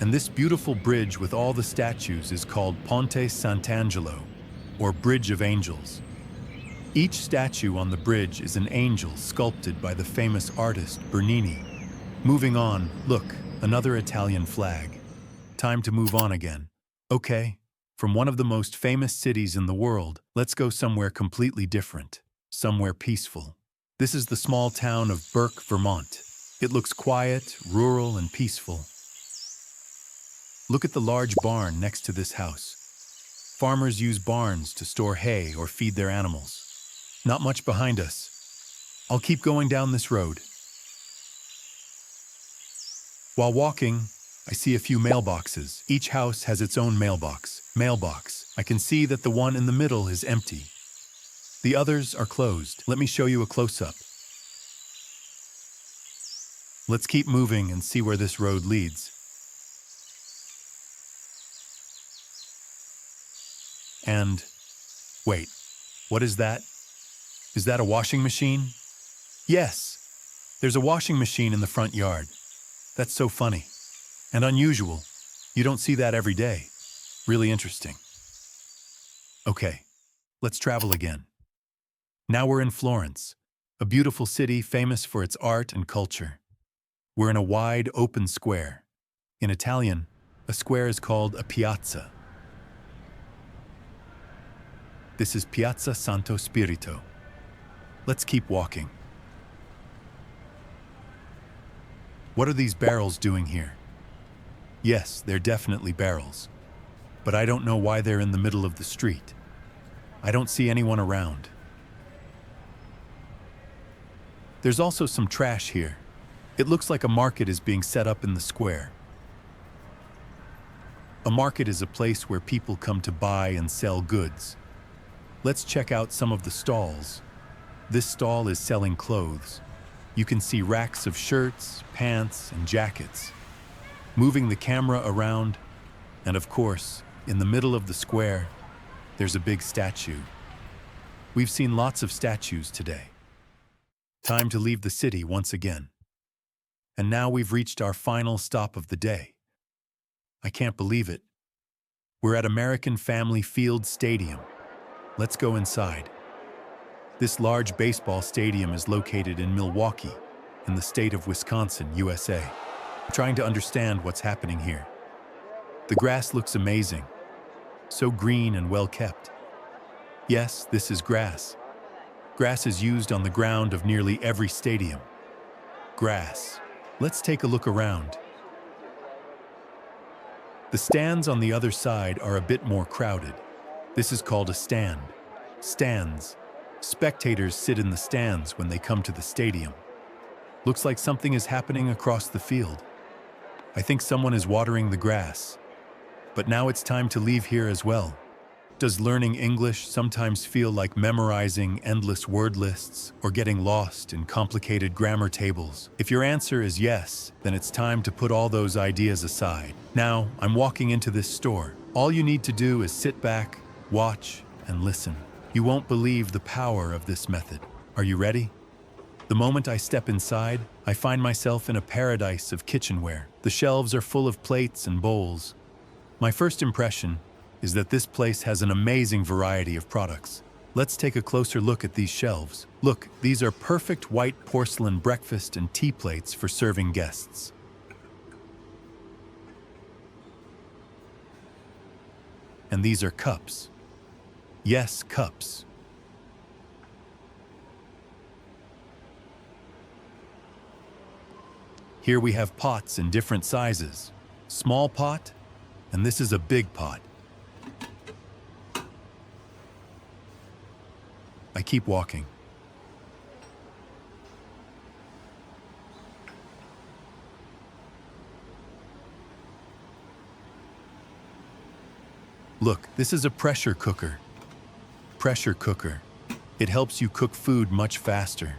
And this beautiful bridge with all the statues is called Ponte Sant'Angelo, or Bridge of Angels. Each statue on the bridge is an angel sculpted by the famous artist Bernini. Moving on, look, another Italian flag. Time to move on again. Okay, from one of the most famous cities in the world, let's go somewhere completely different, somewhere peaceful. This is the small town of Burke, Vermont. It looks quiet, rural, and peaceful. Look at the large barn next to this house. Farmers use barns to store hay or feed their animals. Not much behind us. I'll keep going down this road. While walking, I see a few mailboxes. Each house has its own mailbox. I can see that the one in the middle is empty. The others are closed. Let me show you a close-up. Let's keep moving and see where this road leads. And, wait, what is that? Is that a washing machine? Yes, there's a washing machine in the front yard. That's so funny and unusual. You don't see that every day. Really interesting. Okay, let's travel again. Now we're in Florence, a beautiful city famous for its art and culture. We're in a wide, open square. In Italian, a square is called a piazza. This is Piazza Santo Spirito. Let's keep walking. What are these barrels doing here? Yes, they're definitely barrels. But I don't know why they're in the middle of the street. I don't see anyone around. There's also some trash here. It looks like a market is being set up in the square. A market is a place where people come to buy and sell goods. Let's check out some of the stalls. This stall is selling clothes. You can see racks of shirts, pants, and jackets. Moving the camera around, and of course, in the middle of the square, there's a big statue. We've seen lots of statues today. Time to leave the city once again. And now we've reached our final stop of the day. I can't believe it. We're at American Family Field Stadium. Let's go inside. This large baseball stadium is located in Milwaukee, in the state of Wisconsin, USA. I'm trying to understand what's happening here. The grass looks amazing, so green and well kept. Yes, this is grass. Grass is used on the ground of nearly every stadium. Grass. Let's take a look around. The stands on the other side are a bit more crowded. This is called a stand. Stands. Spectators sit in the stands when they come to the stadium. Looks like something is happening across the field. I think someone is watering the grass. But now it's time to leave here as well. Does learning English sometimes feel like memorizing endless word lists or getting lost in complicated grammar tables? If your answer is yes, then it's time to put all those ideas aside. Now, I'm walking into this store. All you need to do is sit back, watch, and listen. You won't believe the power of this method. Are you ready? The moment I step inside, I find myself in a paradise of kitchenware. The shelves are full of plates and bowls. My first impression is that this place has an amazing variety of products. Let's take a closer look at these shelves. Look, these are perfect white porcelain breakfast and tea plates for serving guests. And these are cups. Yes, cups. Here we have pots in different sizes. Small pot, and this is a big pot. I keep walking. Look, this is a pressure cooker. Pressure cooker. It helps you cook food much faster.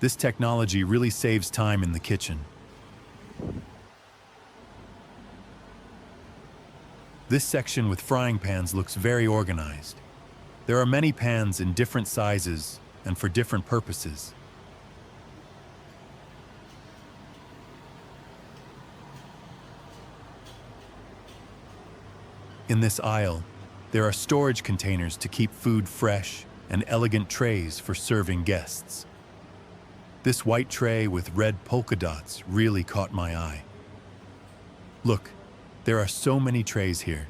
This technology really saves time in the kitchen. This section with frying pans looks very organized. There are many pans in different sizes and for different purposes. In this aisle, there are storage containers to keep food fresh and elegant trays for serving guests. This white tray with red polka dots really caught my eye. Look, there are so many trays here.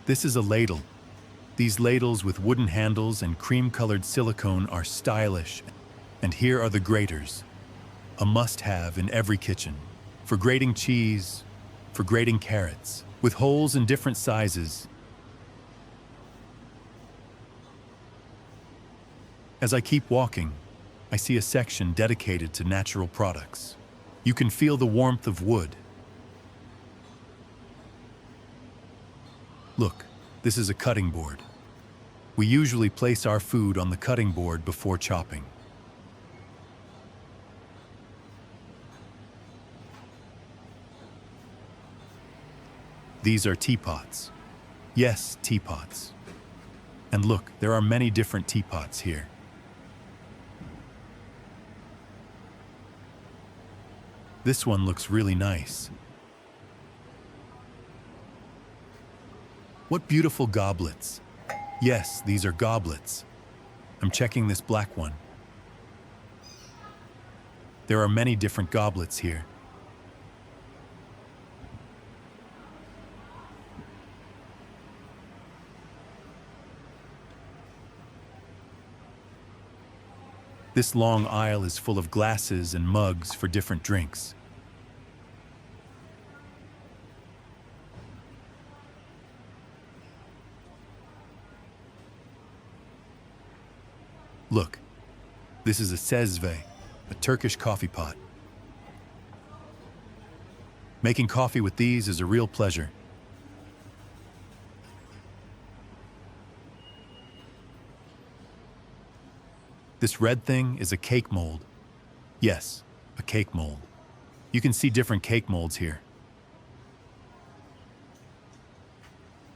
This is a ladle. These ladles with wooden handles and cream-colored silicone are stylish. And here are the graters, a must-have in every kitchen, for grating cheese, for grating carrots, with holes in different sizes. As I keep walking, I see a section dedicated to natural products. You can feel the warmth of wood. Look, this is a cutting board. We usually place our food on the cutting board before chopping. These are teapots. Yes, teapots. And look, there are many different teapots here. This one looks really nice. What beautiful goblets. Yes, these are goblets. I'm checking this black one. There are many different goblets here. This long aisle is full of glasses and mugs for different drinks. Look, this is a sezve, a Turkish coffee pot. Making coffee with these is a real pleasure. This red thing is a cake mold. Yes, a cake mold. You can see different cake molds here.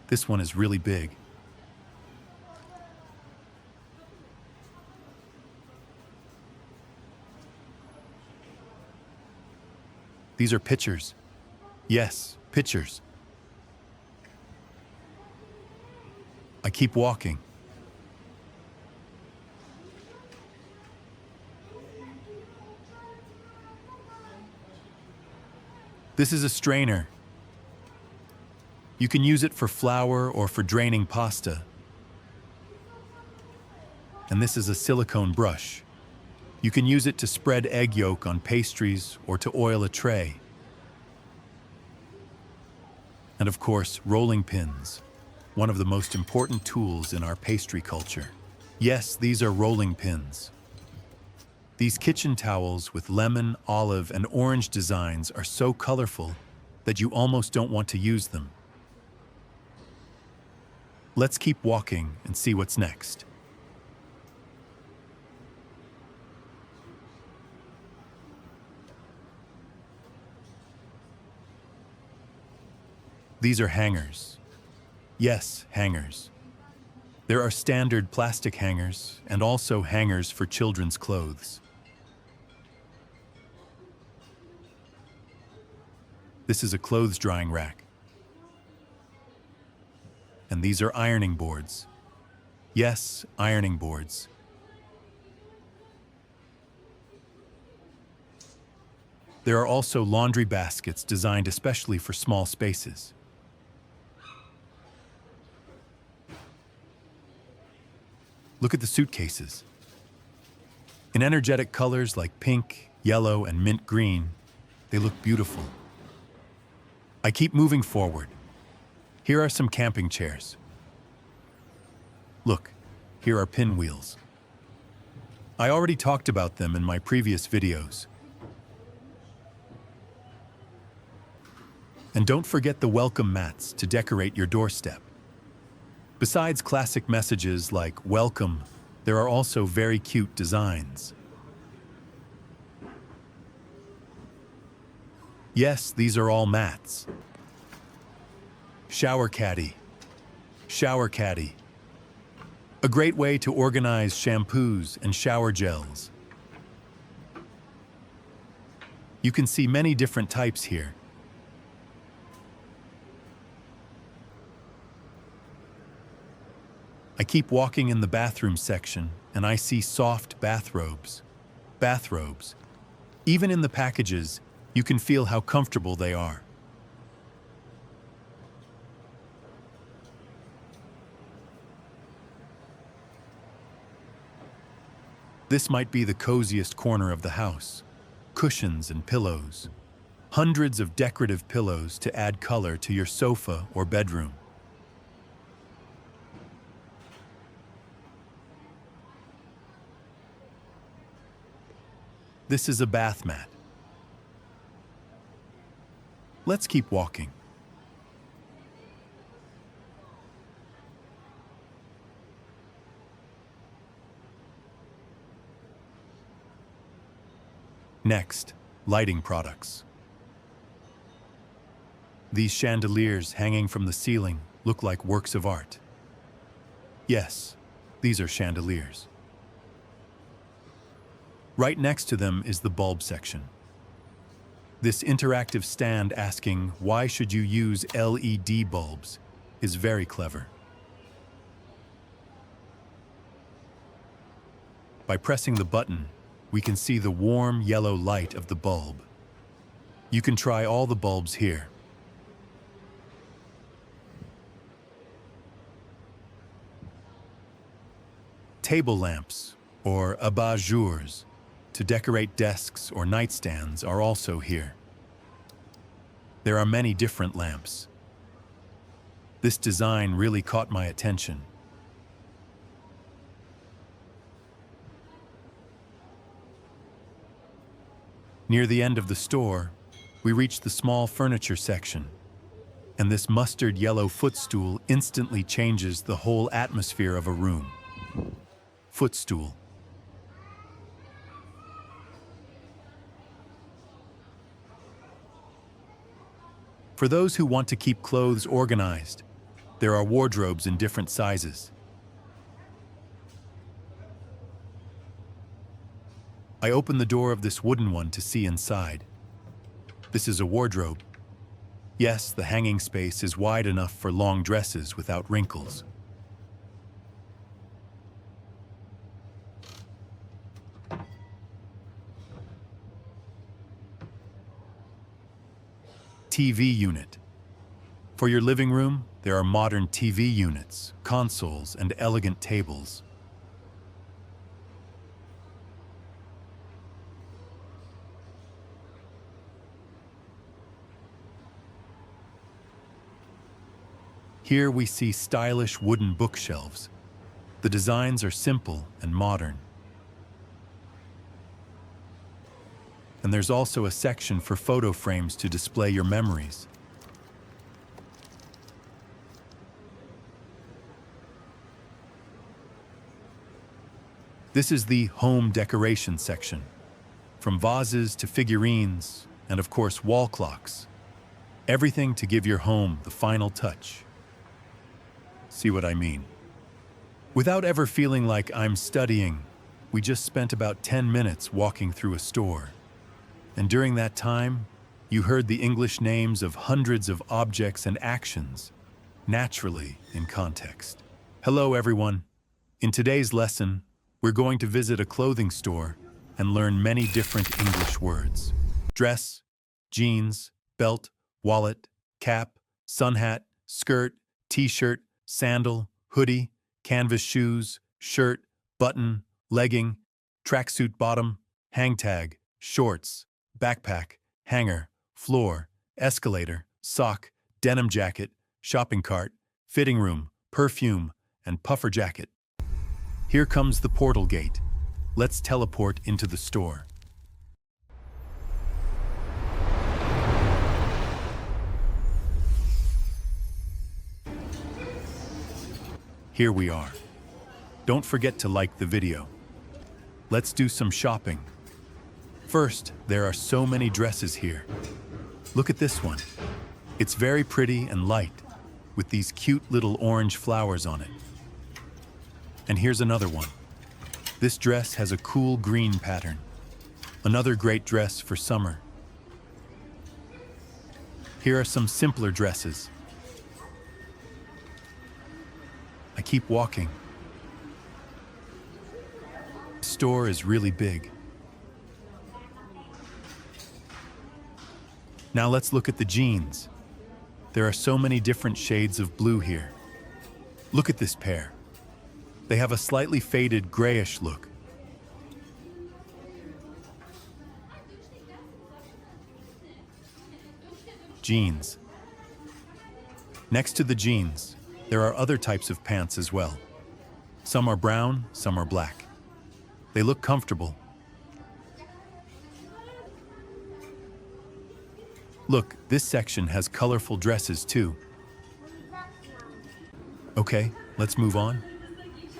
This one is really big. These are pitchers. Yes, pitchers. I keep walking. This is a strainer. You can use it for flour or for draining pasta. And this is a silicone brush. You can use it to spread egg yolk on pastries or to oil a tray. And of course, rolling pins, one of the most important tools in our pastry culture. Yes, these are rolling pins. These kitchen towels with lemon, olive, and orange designs are so colorful that you almost don't want to use them. Let's keep walking and see what's next. These are hangers. Yes, hangers. There are standard plastic hangers and also hangers for children's clothes. This is a clothes drying rack. And these are ironing boards. Yes, ironing boards. There are also laundry baskets designed especially for small spaces. Look at the suitcases. In energetic colors like pink, yellow, and mint green, they look beautiful. I keep moving forward. Here are some camping chairs. Look, here are pinwheels. I already talked about them in my previous videos. And don't forget the welcome mats to decorate your doorstep. Besides classic messages like welcome, there are also very cute designs. Yes, these are all mats. Shower caddy. Shower caddy. A great way to organize shampoos and shower gels. You can see many different types here. I keep walking in the bathroom section and I see soft bathrobes. Bathrobes. Even in the packages, you can feel how comfortable they are. This might be the coziest corner of the house. Cushions and pillows. Hundreds of decorative pillows to add color to your sofa or bedroom. This is a bath mat. Let's keep walking. Next, lighting products. These chandeliers hanging from the ceiling look like works of art. Yes, these are chandeliers. Right next to them is the bulb section. This interactive stand asking, "Why should you use LED bulbs?" is very clever. By pressing the button, we can see the warm yellow light of the bulb. You can try all the bulbs here. Table lamps, or abat-jours, to decorate desks or nightstands are also here. There are many different lamps. This design really caught my attention. Near the end of the store, we reach the small furniture section, and this mustard yellow footstool instantly changes the whole atmosphere of a room. Footstool. For those who want to keep clothes organized, there are wardrobes in different sizes. I open the door of this wooden one to see inside. This is a wardrobe. Yes, the hanging space is wide enough for long dresses without wrinkles. TV unit. For your living room, there are modern TV units, consoles, and elegant tables. Here we see stylish wooden bookshelves. The designs are simple and modern. And there's also a section for photo frames to display your memories. This is the home decoration section. From vases to figurines, and of course wall clocks. Everything to give your home the final touch. See what I mean? Without ever feeling like I'm studying, we just spent about 10 minutes walking through a store. And during that time, you heard the English names of hundreds of objects and actions, naturally in context. Hello, everyone. In today's lesson, we're going to visit a clothing store and learn many different English words. Dress, jeans, belt, wallet, cap, sun hat, skirt, t-shirt, sandal, hoodie, canvas shoes, shirt, button, legging, tracksuit bottom, hang tag, shorts, backpack, hanger, floor, escalator, sock, denim jacket, shopping cart, fitting room, perfume, and puffer jacket. Here comes the portal gate. Let's teleport into the store. Here we are. Don't forget to like the video. Let's do some shopping. First, there are so many dresses here. Look at this one. It's very pretty and light, with these cute little orange flowers on it. And here's another one. This dress has a cool green pattern. Another great dress for summer. Here are some simpler dresses. I keep walking. The store is really big. Now let's look at the jeans. There are so many different shades of blue here. Look at this pair. They have a slightly faded grayish look. Jeans. Next to the jeans, there are other types of pants as well. Some are brown, some are black. They look comfortable. Look, this section has colorful dresses too. Okay, let's move on.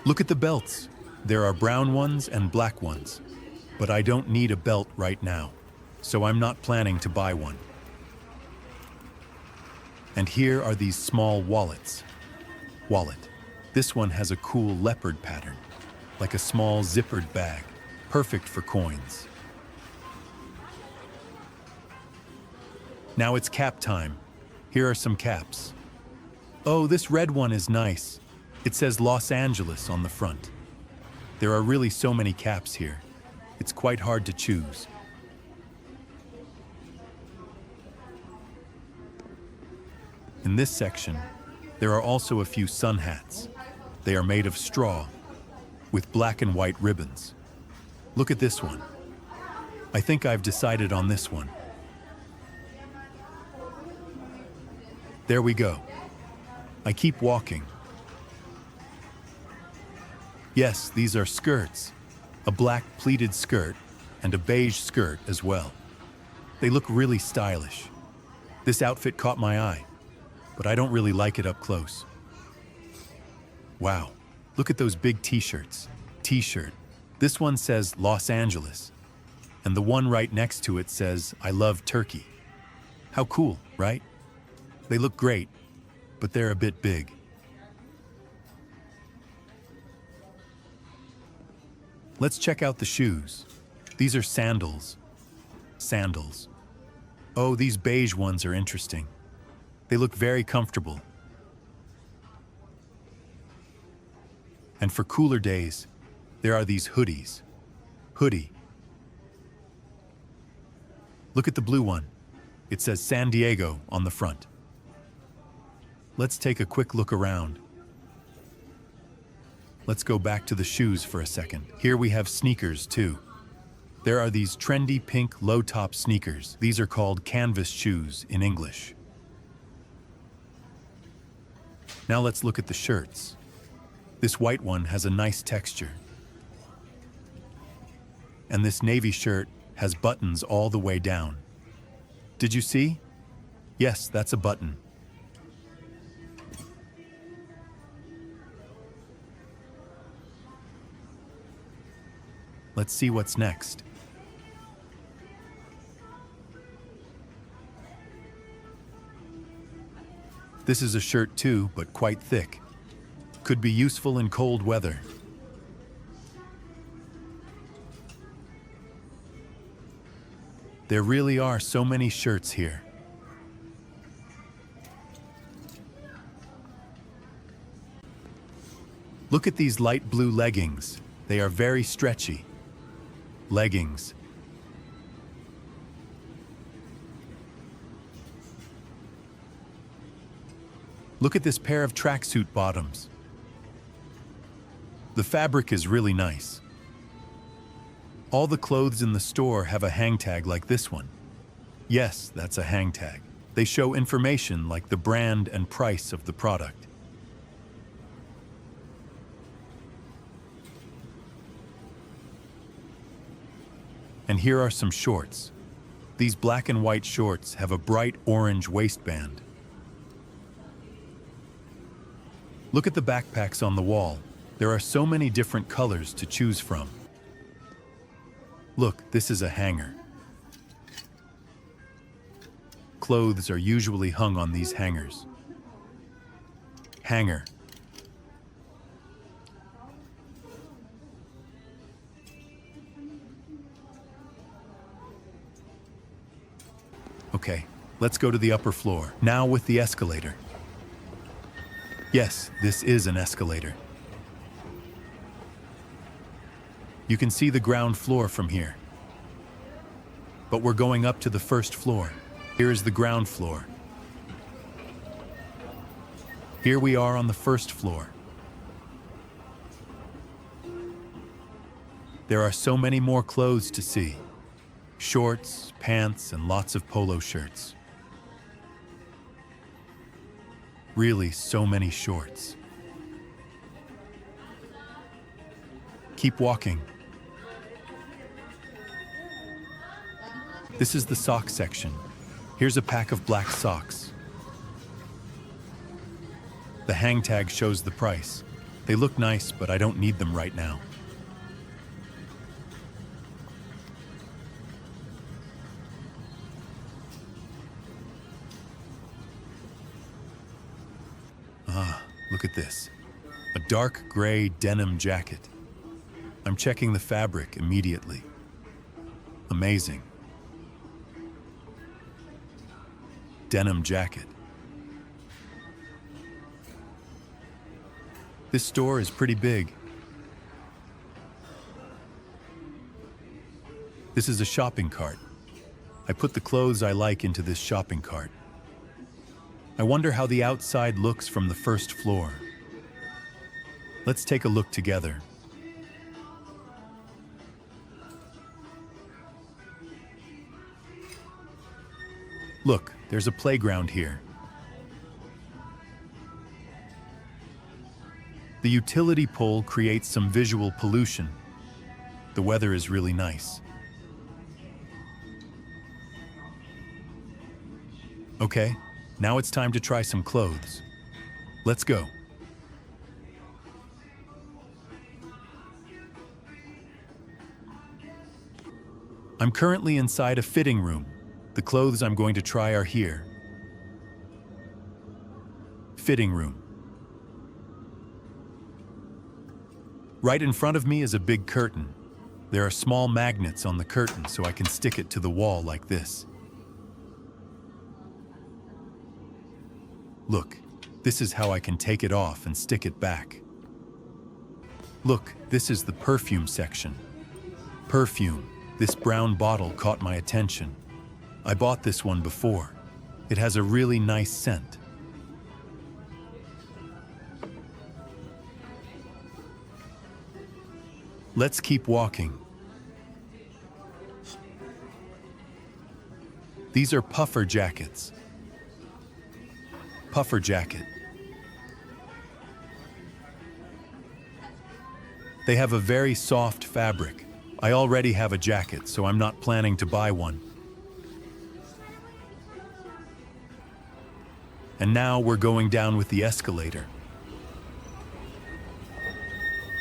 Look at the belts. There are brown ones and black ones. But I don't need a belt right now, so I'm not planning to buy one. And here are these small wallets. Wallet. This one has a cool leopard pattern, like a small zippered bag, perfect for coins. Now it's cap time. Here are some caps. Oh, this red one is nice. It says Los Angeles on the front. There are really so many caps here. It's quite hard to choose. In this section, there are also a few sun hats. They are made of straw, with black and white ribbons. Look at this one. I think I've decided on this one. There we go. I keep walking. Yes, these are skirts. A black pleated skirt and a beige skirt as well. They look really stylish. This outfit caught my eye, but I don't really like it up close. Wow, look at those big t-shirts. T-shirt. This one says Los Angeles, and the one right next to it says I love Turkey. How cool, right? They look great, but they're a bit big. Let's check out the shoes. These are sandals. Sandals. Oh, these beige ones are interesting. They look very comfortable. And for cooler days, there are these hoodies. Hoodie. Look at the blue one. It says San Diego on the front. Let's take a quick look around. Let's go back to the shoes for a second. Here we have sneakers too. There are these trendy pink low-top sneakers. These are called canvas shoes in English. Now let's look at the shirts. This white one has a nice texture. And this navy shirt has buttons all the way down. Did you see? Yes, that's a button. Let's see what's next. This is a shirt too, but quite thick. Could be useful in cold weather. There really are so many shirts here. Look at these light blue leggings. They are very stretchy. Leggings. Look at this pair of tracksuit bottoms. The fabric is really nice. All the clothes in the store have a hang tag like this one. Yes, that's a hang tag. They show information like the brand and price of the product. And here are some shorts. These black and white shorts have a bright orange waistband. Look at the backpacks on the wall. There are so many different colors to choose from. Look, this is a hanger. Clothes are usually hung on these hangers. Hanger. Okay, let's go to the upper floor. Now with the escalator. Yes, this is an escalator. You can see the ground floor from here. But we're going up to the first floor. Here is the ground floor. Here we are on the first floor. There are so many more clothes to see. Shorts, pants, and lots of polo shirts. Really, so many shorts. Keep walking. This is the sock section. Here's a pack of black socks. The hang tag shows the price. They look nice, but I don't need them right now. Look at this. A dark gray denim jacket. I'm checking the fabric immediately. Amazing. denim jacket. This store is pretty big. This is a shopping cart. I put the clothes I like into this shopping cart. I wonder how the outside looks from the first floor. Let's take a look together. Look, there's a playground here. The utility pole creates some visual pollution. The weather is really nice. Okay, now it's time to try some clothes. Let's go. I'm currently inside a fitting room. The clothes I'm going to try are here. Fitting room. Right in front of me is a big curtain. There are small magnets on the curtain so I can stick it to the wall like this. Look, this is how I can take it off and stick it back. Look, this is the perfume section. Perfume. This brown bottle caught my attention. I bought this one before. It has a really nice scent. Let's keep walking. These are puffer jackets. Puffer jacket. They have a very soft fabric. I already have a jacket, so I'm not planning to buy one. And now we're going down with the escalator.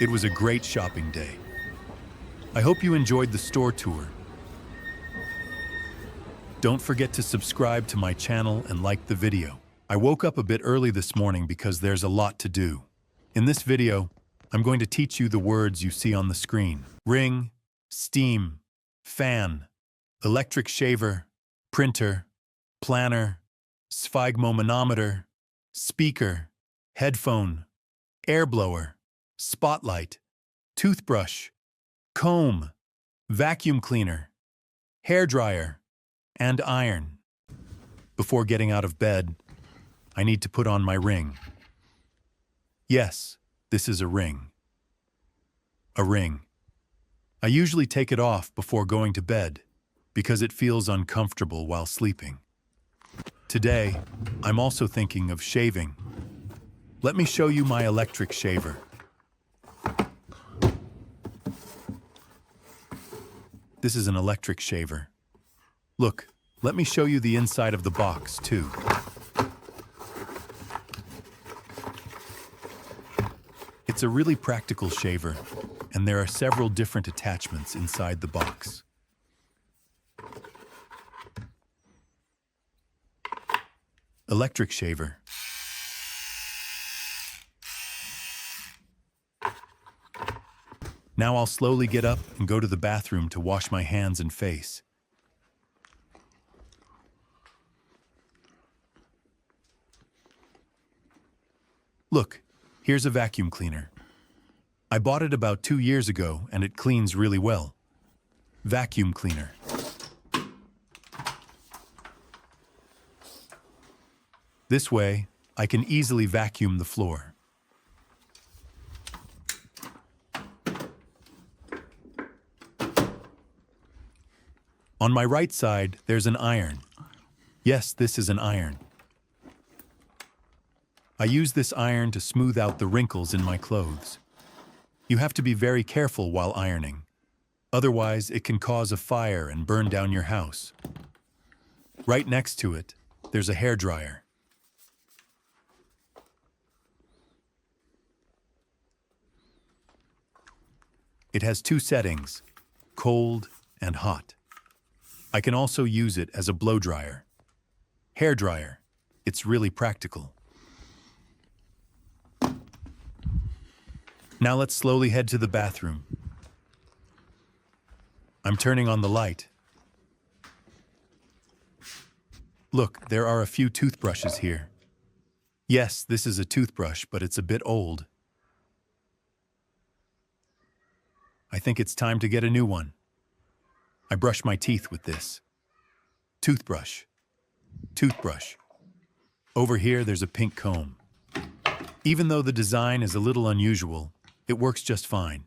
It was a great shopping day. I hope you enjoyed the store tour. Don't forget to subscribe to my channel and like the video. I woke up a bit early this morning because there's a lot to do. In this video, I'm going to teach you the words you see on the screen. Ring, steam, fan, electric shaver, printer, planner, sphygmomanometer, speaker, headphone, air blower, spotlight, toothbrush, comb, vacuum cleaner, hair dryer, and iron. Before getting out of bed, I need to put on my ring. Yes, this is a ring. A ring. I usually take it off before going to bed because it feels uncomfortable while sleeping. Today, I'm also thinking of shaving. Let me show you my electric shaver. This is an electric shaver. Look, let me show you the inside of the box, too. It's a really practical shaver, and there are several different attachments inside the box. Electric shaver. Now I'll slowly get up and go to the bathroom to wash my hands and face. Look, here's a vacuum cleaner. I bought it about 2 years ago and it cleans really well. Vacuum cleaner. This way, I can easily vacuum the floor. On my right side, there's an iron. Yes, this is an iron. I use this iron to smooth out the wrinkles in my clothes. You have to be very careful while ironing. Otherwise, it can cause a fire and burn down your house. Right next to it, there's a hair dryer. It has 2 settings, cold and hot. I can also use it as a blow dryer. Hair dryer. It's really practical. Now let's slowly head to the bathroom. I'm turning on the light. Look, there are a few toothbrushes here. Yes, this is a toothbrush, but it's a bit old. I think it's time to get a new one. I brush my teeth with this. Toothbrush. Toothbrush. Over here, there's a pink comb. Even though the design is a little unusual, it works just fine.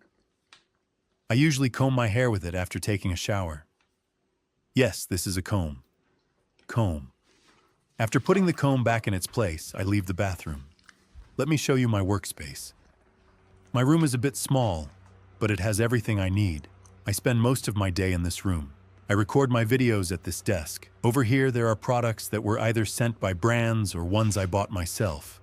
I usually comb my hair with it after taking a shower. Yes, this is a comb. Comb. After putting the comb back in its place, I leave the bathroom. Let me show you my workspace. My room is a bit small, but it has everything I need. I spend most of my day in this room. I record my videos at this desk. Over here, there are products that were either sent by brands or ones I bought myself.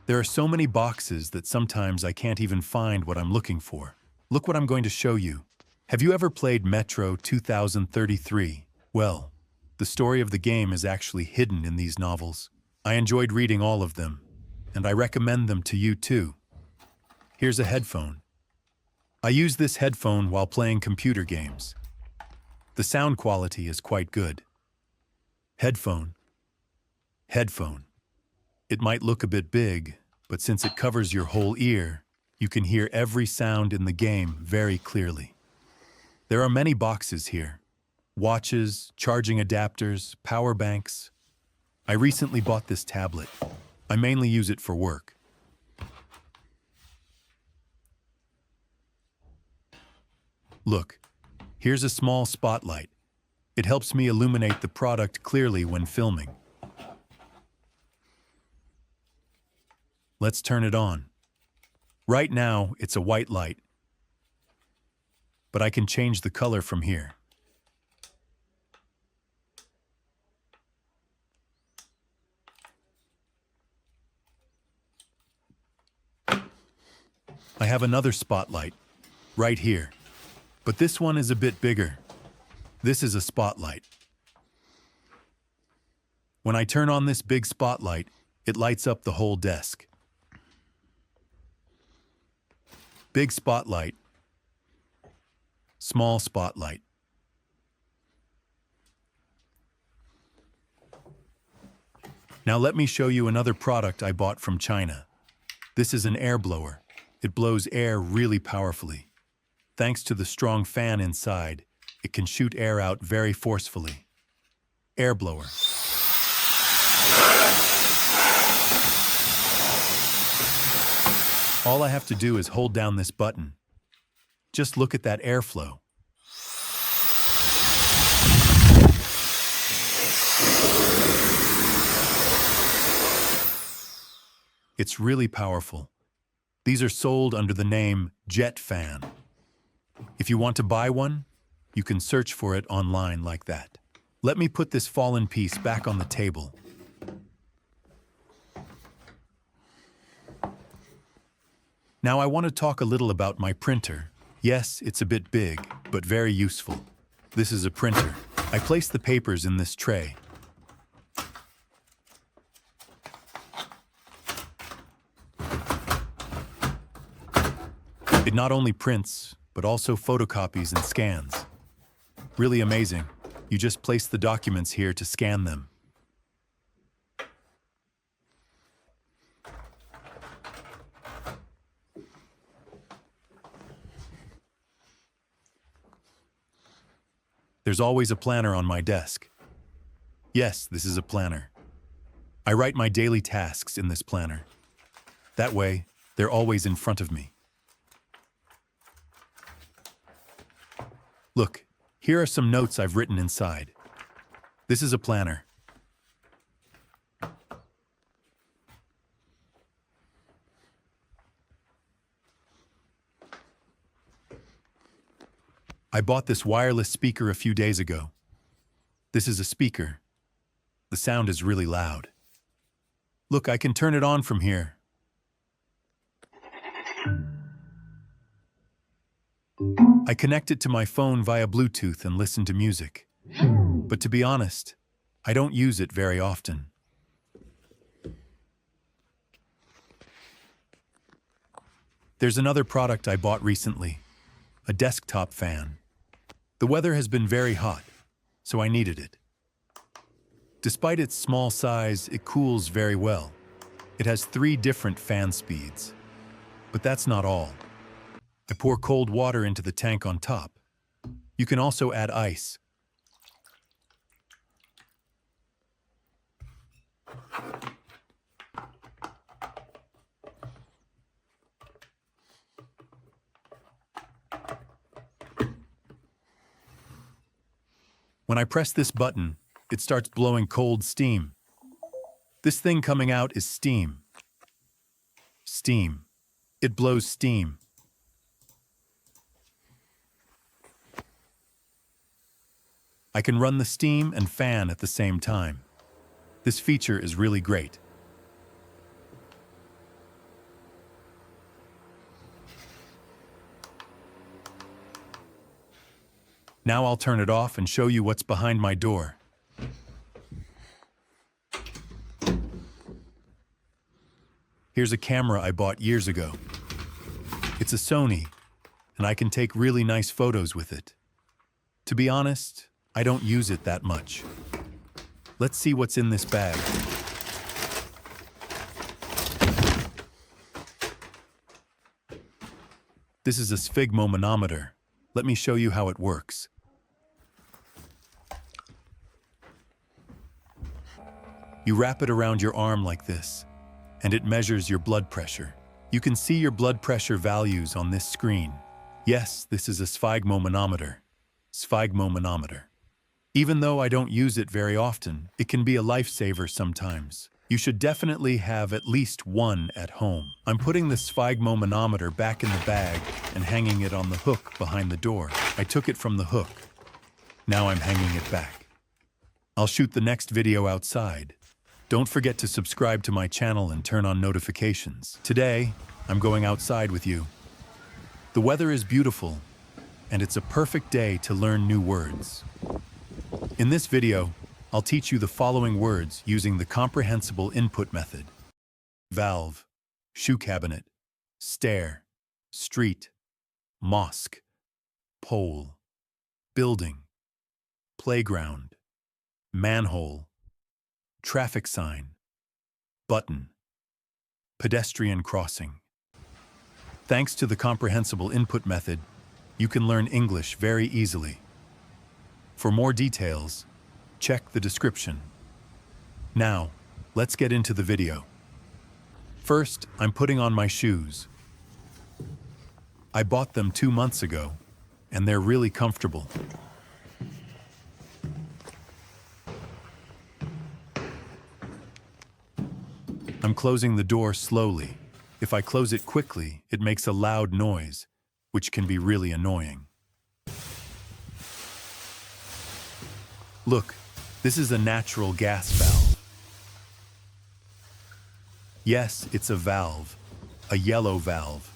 There are so many boxes that sometimes I can't even find what I'm looking for. Look what I'm going to show you. Have you ever played Metro 2033? Well, the story of the game is actually hidden in these novels. I enjoyed reading all of them, and I recommend them to you too. Here's a headphone. I use this headphone while playing computer games. The sound quality is quite good. Headphone. Headphone. It might look a bit big, but since it covers your whole ear, you can hear every sound in the game very clearly. There are many boxes here. Watches, charging adapters, power banks. I recently bought this tablet. I mainly use it for work. Look, here's a small spotlight. It helps me illuminate the product clearly when filming. Let's turn it on. Right now, it's a white light, but I can change the color from here. I have another spotlight, right here, but this one is a bit bigger. This is a spotlight. When I turn on this big spotlight, it lights up the whole desk. Big spotlight, small spotlight. Now let me show you another product I bought from China. This is an air blower. It blows air really powerfully. Thanks to the strong fan inside, it can shoot air out very forcefully. Air blower. All I have to do is hold down this button. Just look at that airflow. It's really powerful. These are sold under the name Jet Fan. If you want to buy one, you can search for it online like that. Let me put this fallen piece back on the table. Now I want to talk a little about my printer. Yes, it's a bit big, but very useful. This is a printer. I place the papers in this tray. It not only prints, but also photocopies and scans. Really amazing. You just place the documents here to scan them. There's always a planner on my desk. Yes, this is a planner. I write my daily tasks in this planner. That way, they're always in front of me. Look, here are some notes I've written inside. This is a planner. I bought this wireless speaker a few days ago. This is a speaker. The sound is really loud. Look, I can turn it on from here. I connect it to my phone via Bluetooth and listen to music. But to be honest, I don't use it very often. There's another product I bought recently, a desktop fan. The weather has been very hot, so I needed it. Despite its small size, it cools very well. It has 3 different fan speeds. But that's not all. I pour cold water into the tank on top. You can also add ice. When I press this button, it starts blowing cold steam. This thing coming out is steam. Steam. It blows steam. I can run the steam and fan at the same time. This feature is really great. Now I'll turn it off and show you what's behind my door. Here's a camera I bought years ago. It's a Sony, and I can take really nice photos with it. To be honest, I don't use it that much. Let's see what's in this bag. This is a sphygmomanometer. Let me show you how it works. You wrap it around your arm like this, and it measures your blood pressure. You can see your blood pressure values on this screen. Yes, this is a sphygmomanometer. Sphygmomanometer. Even though I don't use it very often, it can be a lifesaver sometimes. You should definitely have at least one at home. I'm putting the sphygmomanometer back in the bag and hanging it on the hook behind the door. I took it from the hook. Now I'm hanging it back. I'll shoot the next video outside. Don't forget to subscribe to my channel and turn on notifications. Today, I'm going outside with you. The weather is beautiful, and it's a perfect day to learn new words. In this video, I'll teach you the following words using the Comprehensible Input method. Valve, shoe cabinet, stair, street, mosque, pole, building, playground, manhole, traffic sign, button, pedestrian crossing. Thanks to the Comprehensible Input method, you can learn English very easily. For more details, check the description. Now, let's get into the video. First, I'm putting on my shoes. I bought them 2 months ago, and they're really comfortable. I'm closing the door slowly. If I close it quickly, it makes a loud noise, which can be really annoying. Look, this is a natural gas valve. Yes, it's a valve, a yellow valve.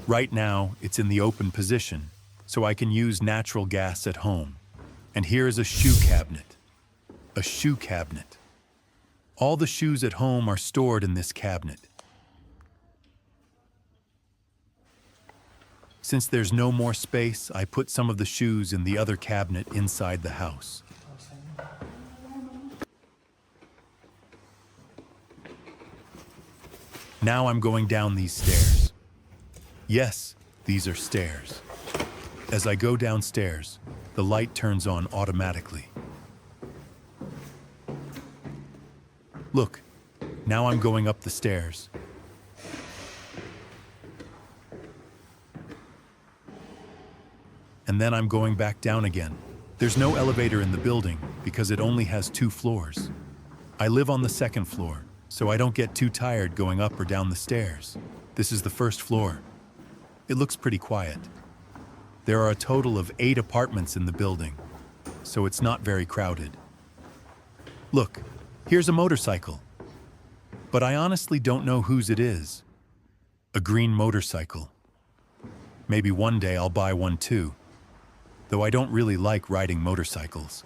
Right now, it's in the open position, so I can use natural gas at home. And here is a shoe cabinet. A shoe cabinet. All the shoes at home are stored in this cabinet. Since there's no more space, I put some of the shoes in the other cabinet inside the house. Now I'm going down these stairs. Yes, these are stairs. As I go downstairs, the light turns on automatically. Look, now I'm going up the stairs. And then I'm going back down again. There's no elevator in the building because it only has 2 floors. I live on the 2nd floor, so I don't get too tired going up or down the stairs. This is the 1st floor. It looks pretty quiet. There are a total of 8 apartments in the building, so it's not very crowded. Look, here's a motorcycle. But I honestly don't know whose it is. A green motorcycle. Maybe one day I'll buy one too, though I don't really like riding motorcycles.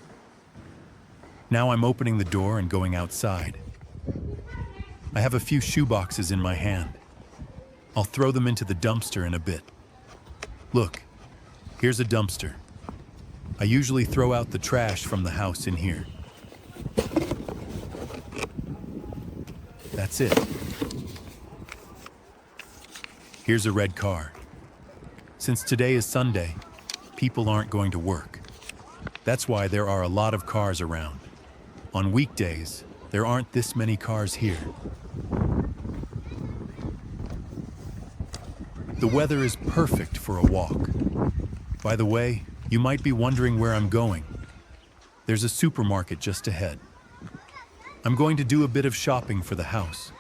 Now I'm opening the door and going outside. I have a few shoe boxes in my hand. I'll throw them into the dumpster in a bit. Look, here's a dumpster. I usually throw out the trash from the house in here. That's it. Here's a red car. Since today is Sunday, people aren't going to work. That's why there are a lot of cars around. On weekdays, there aren't this many cars here. The weather is perfect for a walk. By the way, you might be wondering where I'm going. There's a supermarket just ahead. I'm going to do a bit of shopping for the house.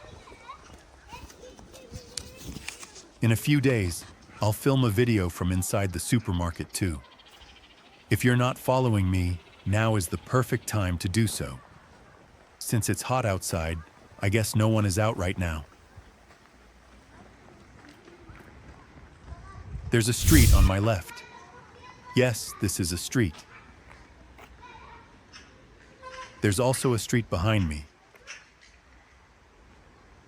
In a few days, I'll film a video from inside the supermarket too. If you're not following me, now is the perfect time to do so. Since it's hot outside, I guess no one is out right now. There's a street on my left. Yes, this is a street. There's also a street behind me.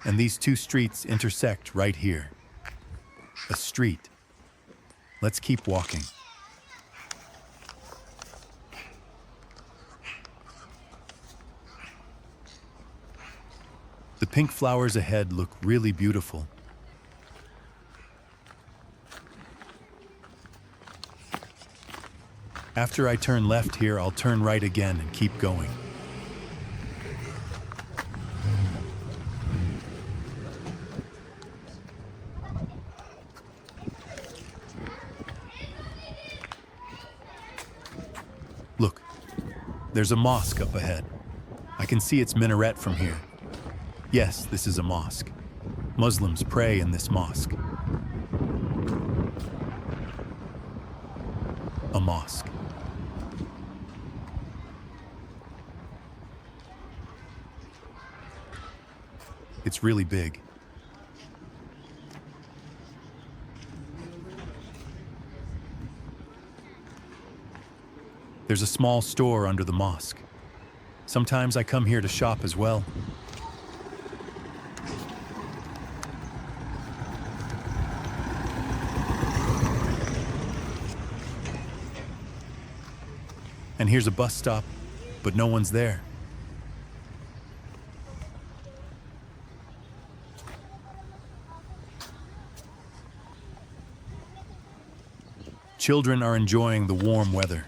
And these two streets intersect right here. A street. Let's keep walking. The pink flowers ahead look really beautiful. After I turn left here, I'll turn right again and keep going. Look, there's a mosque up ahead. I can see its minaret from here. Yes, this is a mosque. Muslims pray in this mosque. A mosque. It's really big. There's a small store under the mosque. Sometimes I come here to shop as well. And here's a bus stop, but no one's there. Children are enjoying the warm weather.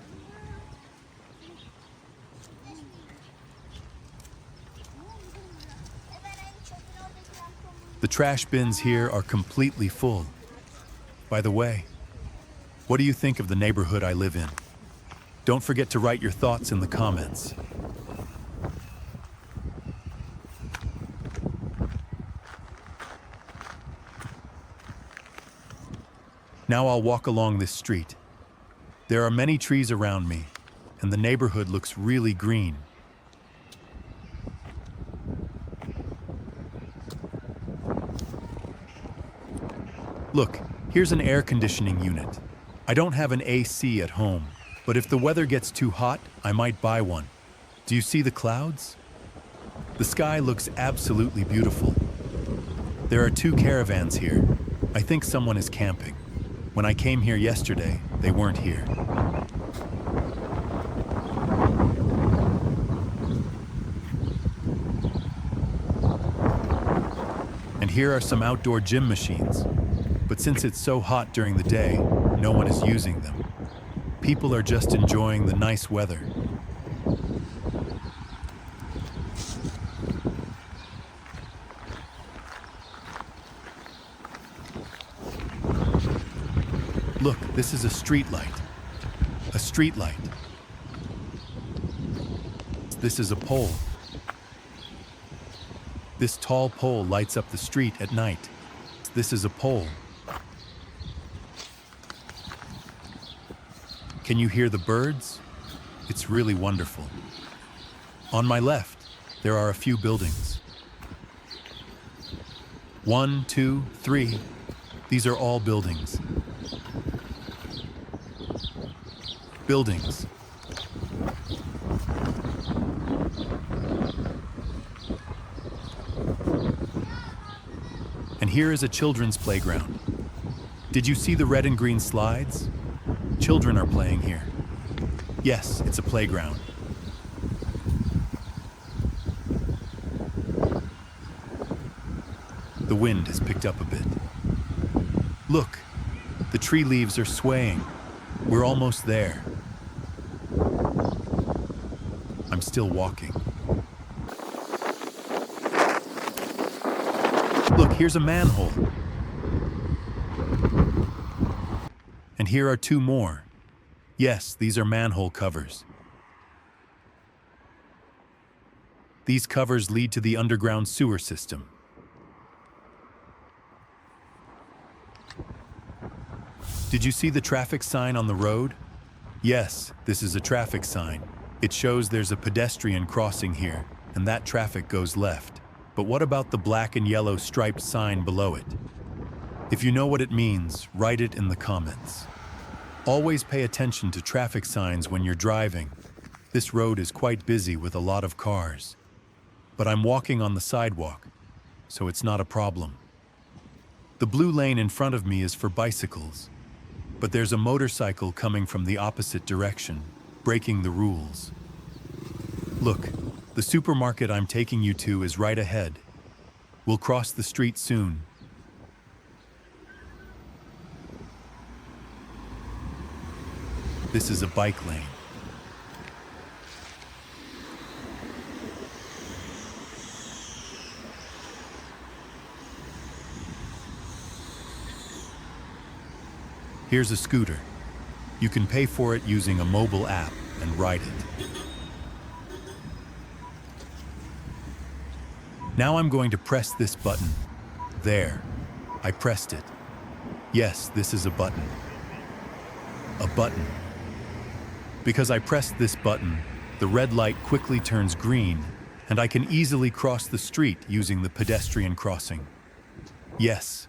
The trash bins here are completely full. By the way, what do you think of the neighborhood I live in? Don't forget to write your thoughts in the comments. Now I'll walk along this street. There are many trees around me, and the neighborhood looks really green. Look, here's an air conditioning unit. I don't have an AC at home, but if the weather gets too hot, I might buy one. Do you see the clouds? The sky looks absolutely beautiful. There are two caravans here. I think someone is camping. When I came here yesterday, they weren't here. And here are some outdoor gym machines. But since it's so hot during the day, no one is using them. People are just enjoying the nice weather. Look, this is a street light. A street light. This is a pole. This tall pole lights up the street at night. This is a pole. Can you hear the birds? It's really wonderful. On my left, there are a few buildings. 1, 2, 3. These are all buildings. Buildings. And here is a children's playground. Did you see the red and green slides? Children are playing here. Yes, it's a playground. The wind has picked up a bit. Look, the tree leaves are swaying. We're almost there. I'm still walking. Look, here's a manhole. And here are two more. Yes, these are manhole covers. These covers lead to the underground sewer system. Did you see the traffic sign on the road? Yes, this is a traffic sign. It shows there's a pedestrian crossing here, and that traffic goes left. But what about the black and yellow striped sign below it? If you know what it means, write it in the comments. Always pay attention to traffic signs when you're driving. This road is quite busy with a lot of cars. But I'm walking on the sidewalk, so it's not a problem. The blue lane in front of me is for bicycles, but there's a motorcycle coming from the opposite direction, breaking the rules. Look, the supermarket I'm taking you to is right ahead. We'll cross the street soon. This is a bike lane. Here's a scooter. You can pay for it using a mobile app and ride it. Now I'm going to press this button. There. I pressed it. Yes, this is a button. A button. Because I pressed this button, the red light quickly turns green, and I can easily cross the street using the pedestrian crossing. Yes,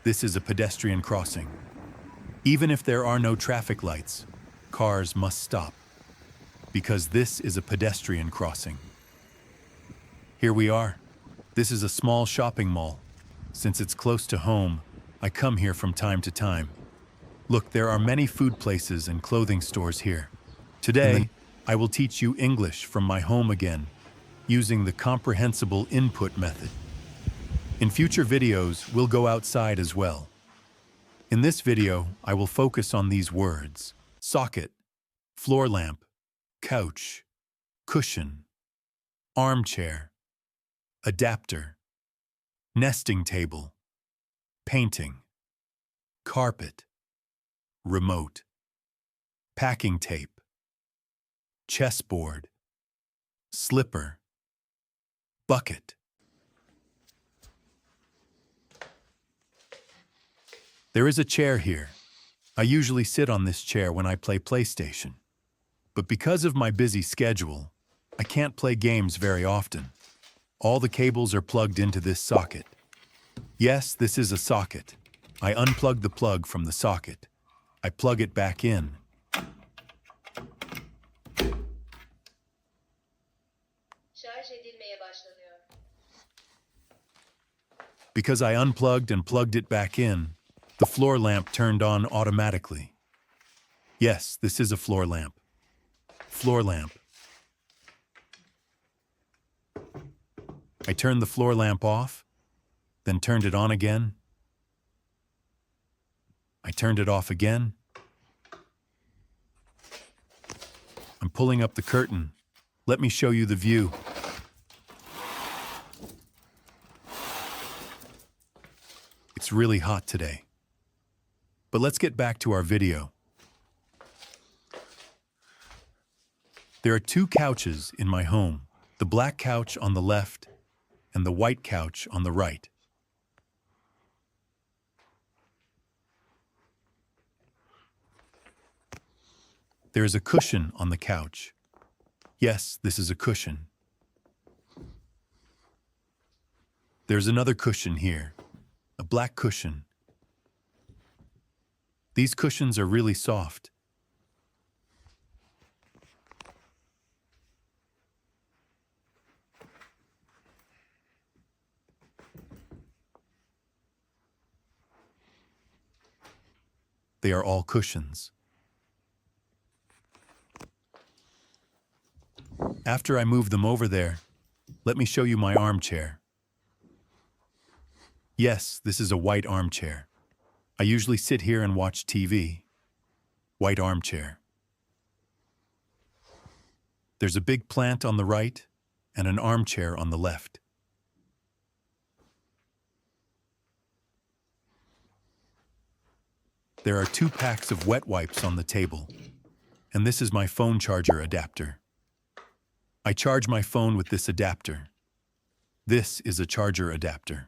this is a pedestrian crossing. Even if there are no traffic lights, cars must stop, because this is a pedestrian crossing. Here we are. This is a small shopping mall. Since it's close to home, I come here from time to time. Look, there are many food places and clothing stores here. Today, I will teach you English from my home again, using the Comprehensible Input method. In future videos, we'll go outside as well. In this video, I will focus on these words: socket, floor lamp, couch, cushion, armchair, adapter, nesting table, painting, carpet, remote, packing tape, chessboard, slipper, bucket. There is a chair here. I usually sit on this chair when I play PlayStation. But because of my busy schedule, I can't play games very often. All the cables are plugged into this socket. Yes, this is a socket. I unplug the plug from the socket. I plug it back in. Şarj edilmeye başlanıyor. Because I unplugged and plugged it back in, the floor lamp turned on automatically. Yes, this is a floor lamp. Floor lamp. I turned the floor lamp off, then turned it on again. I turned it off again. I'm pulling up the curtain. Let me show you the view. It's really hot today. But let's get back to our video. There are two couches in my home, the black couch on the left and the white couch on the right. There is a cushion on the couch. Yes, this is a cushion. There's another cushion here, a black cushion. These cushions are really soft. They are all cushions. After I move them over there, let me show you my armchair. Yes, this is a white armchair. I usually sit here and watch TV. White armchair. There's a big plant on the right and an armchair on the left. There are 2 packs of wet wipes on the table, and this is my phone charger adapter. I charge my phone with this adapter. This is a charger adapter.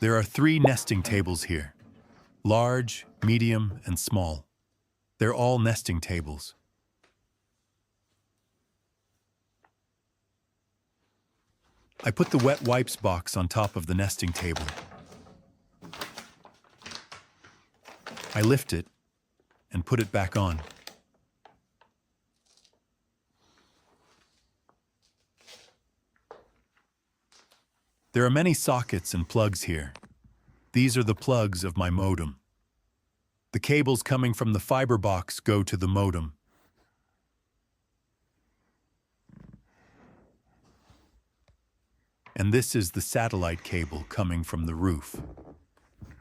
There are 3 nesting tables here. Large, medium, and small. They're all nesting tables. I put the wet wipes box on top of the nesting table. I lift it and put it back on. There are many sockets and plugs here. These are the plugs of my modem. The cables coming from the fiber box go to the modem. And this is the satellite cable coming from the roof.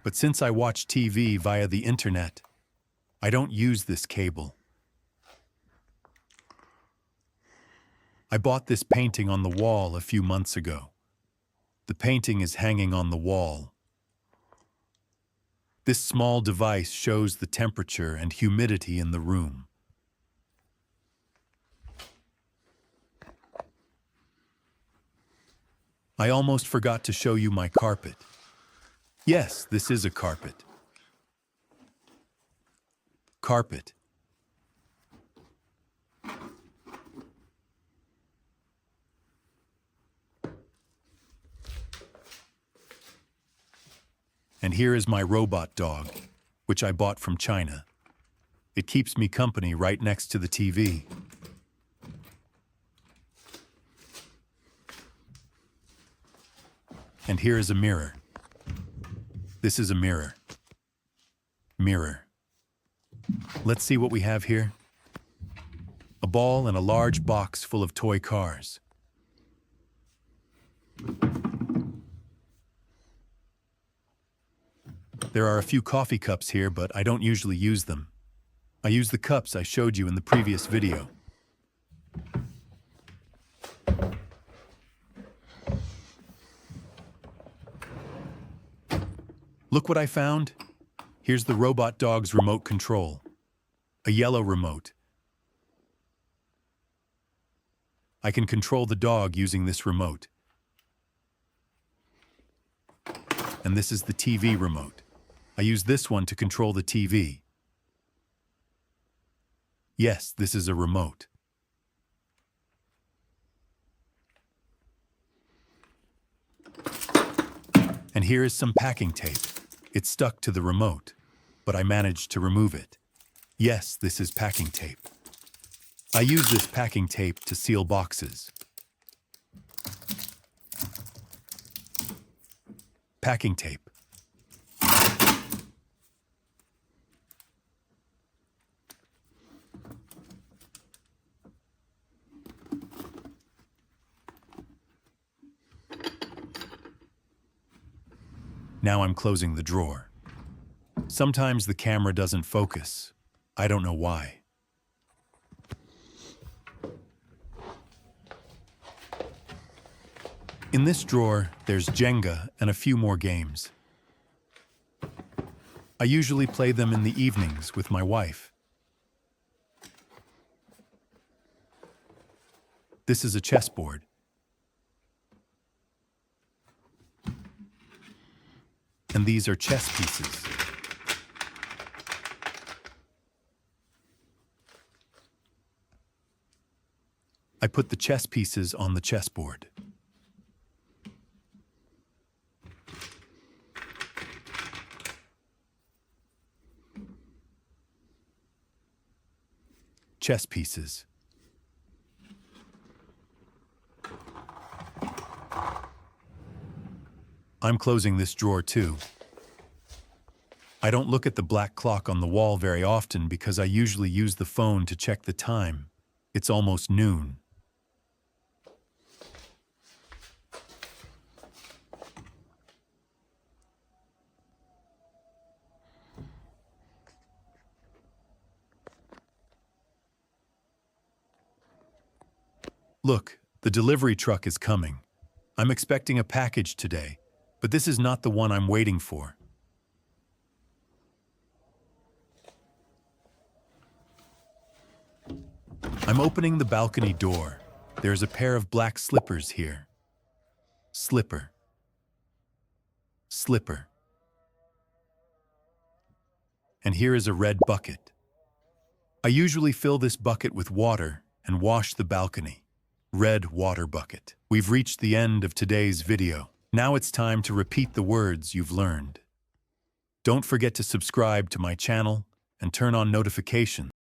But since I watch TV via the internet, I don't use this cable. I bought this painting on the wall a few months ago. The painting is hanging on the wall. This small device shows the temperature and humidity in the room. I almost forgot to show you my carpet. Yes, this is a carpet. Carpet. And here is my robot dog, which I bought from China. It keeps me company right next to the TV. And here is a mirror. This is a mirror. Mirror. Let's see what we have here. A ball and a large box full of toy cars. There are a few coffee cups here, but I don't usually use them. I use the cups I showed you in the previous video. Look what I found. Here's the robot dog's remote control. A yellow remote. I can control the dog using this remote. And this is the TV remote. I use this one to control the TV. Yes, this is a remote. And here is some packing tape. It's stuck to the remote, but I managed to remove it. Yes, this is packing tape. I use this packing tape to seal boxes. Packing tape. Now I'm closing the drawer. Sometimes the camera doesn't focus. I don't know why. In this drawer, there's Jenga and a few more games. I usually play them in the evenings with my wife. This is a chessboard. And these are chess pieces. I put the chess pieces on the chessboard. Chess pieces. I'm closing this drawer too. I don't look at the black clock on the wall very often because I usually use the phone to check the time. It's almost noon. Look, the delivery truck is coming. I'm expecting a package today, but this is not the one I'm waiting for. I'm opening the balcony door. There's a pair of black slippers here. Slipper. Slipper. And here is a red bucket. I usually fill this bucket with water and wash the balcony. Red water bucket. We've reached the end of today's video. Now it's time to repeat the words you've learned. Don't forget to subscribe to my channel and turn on notifications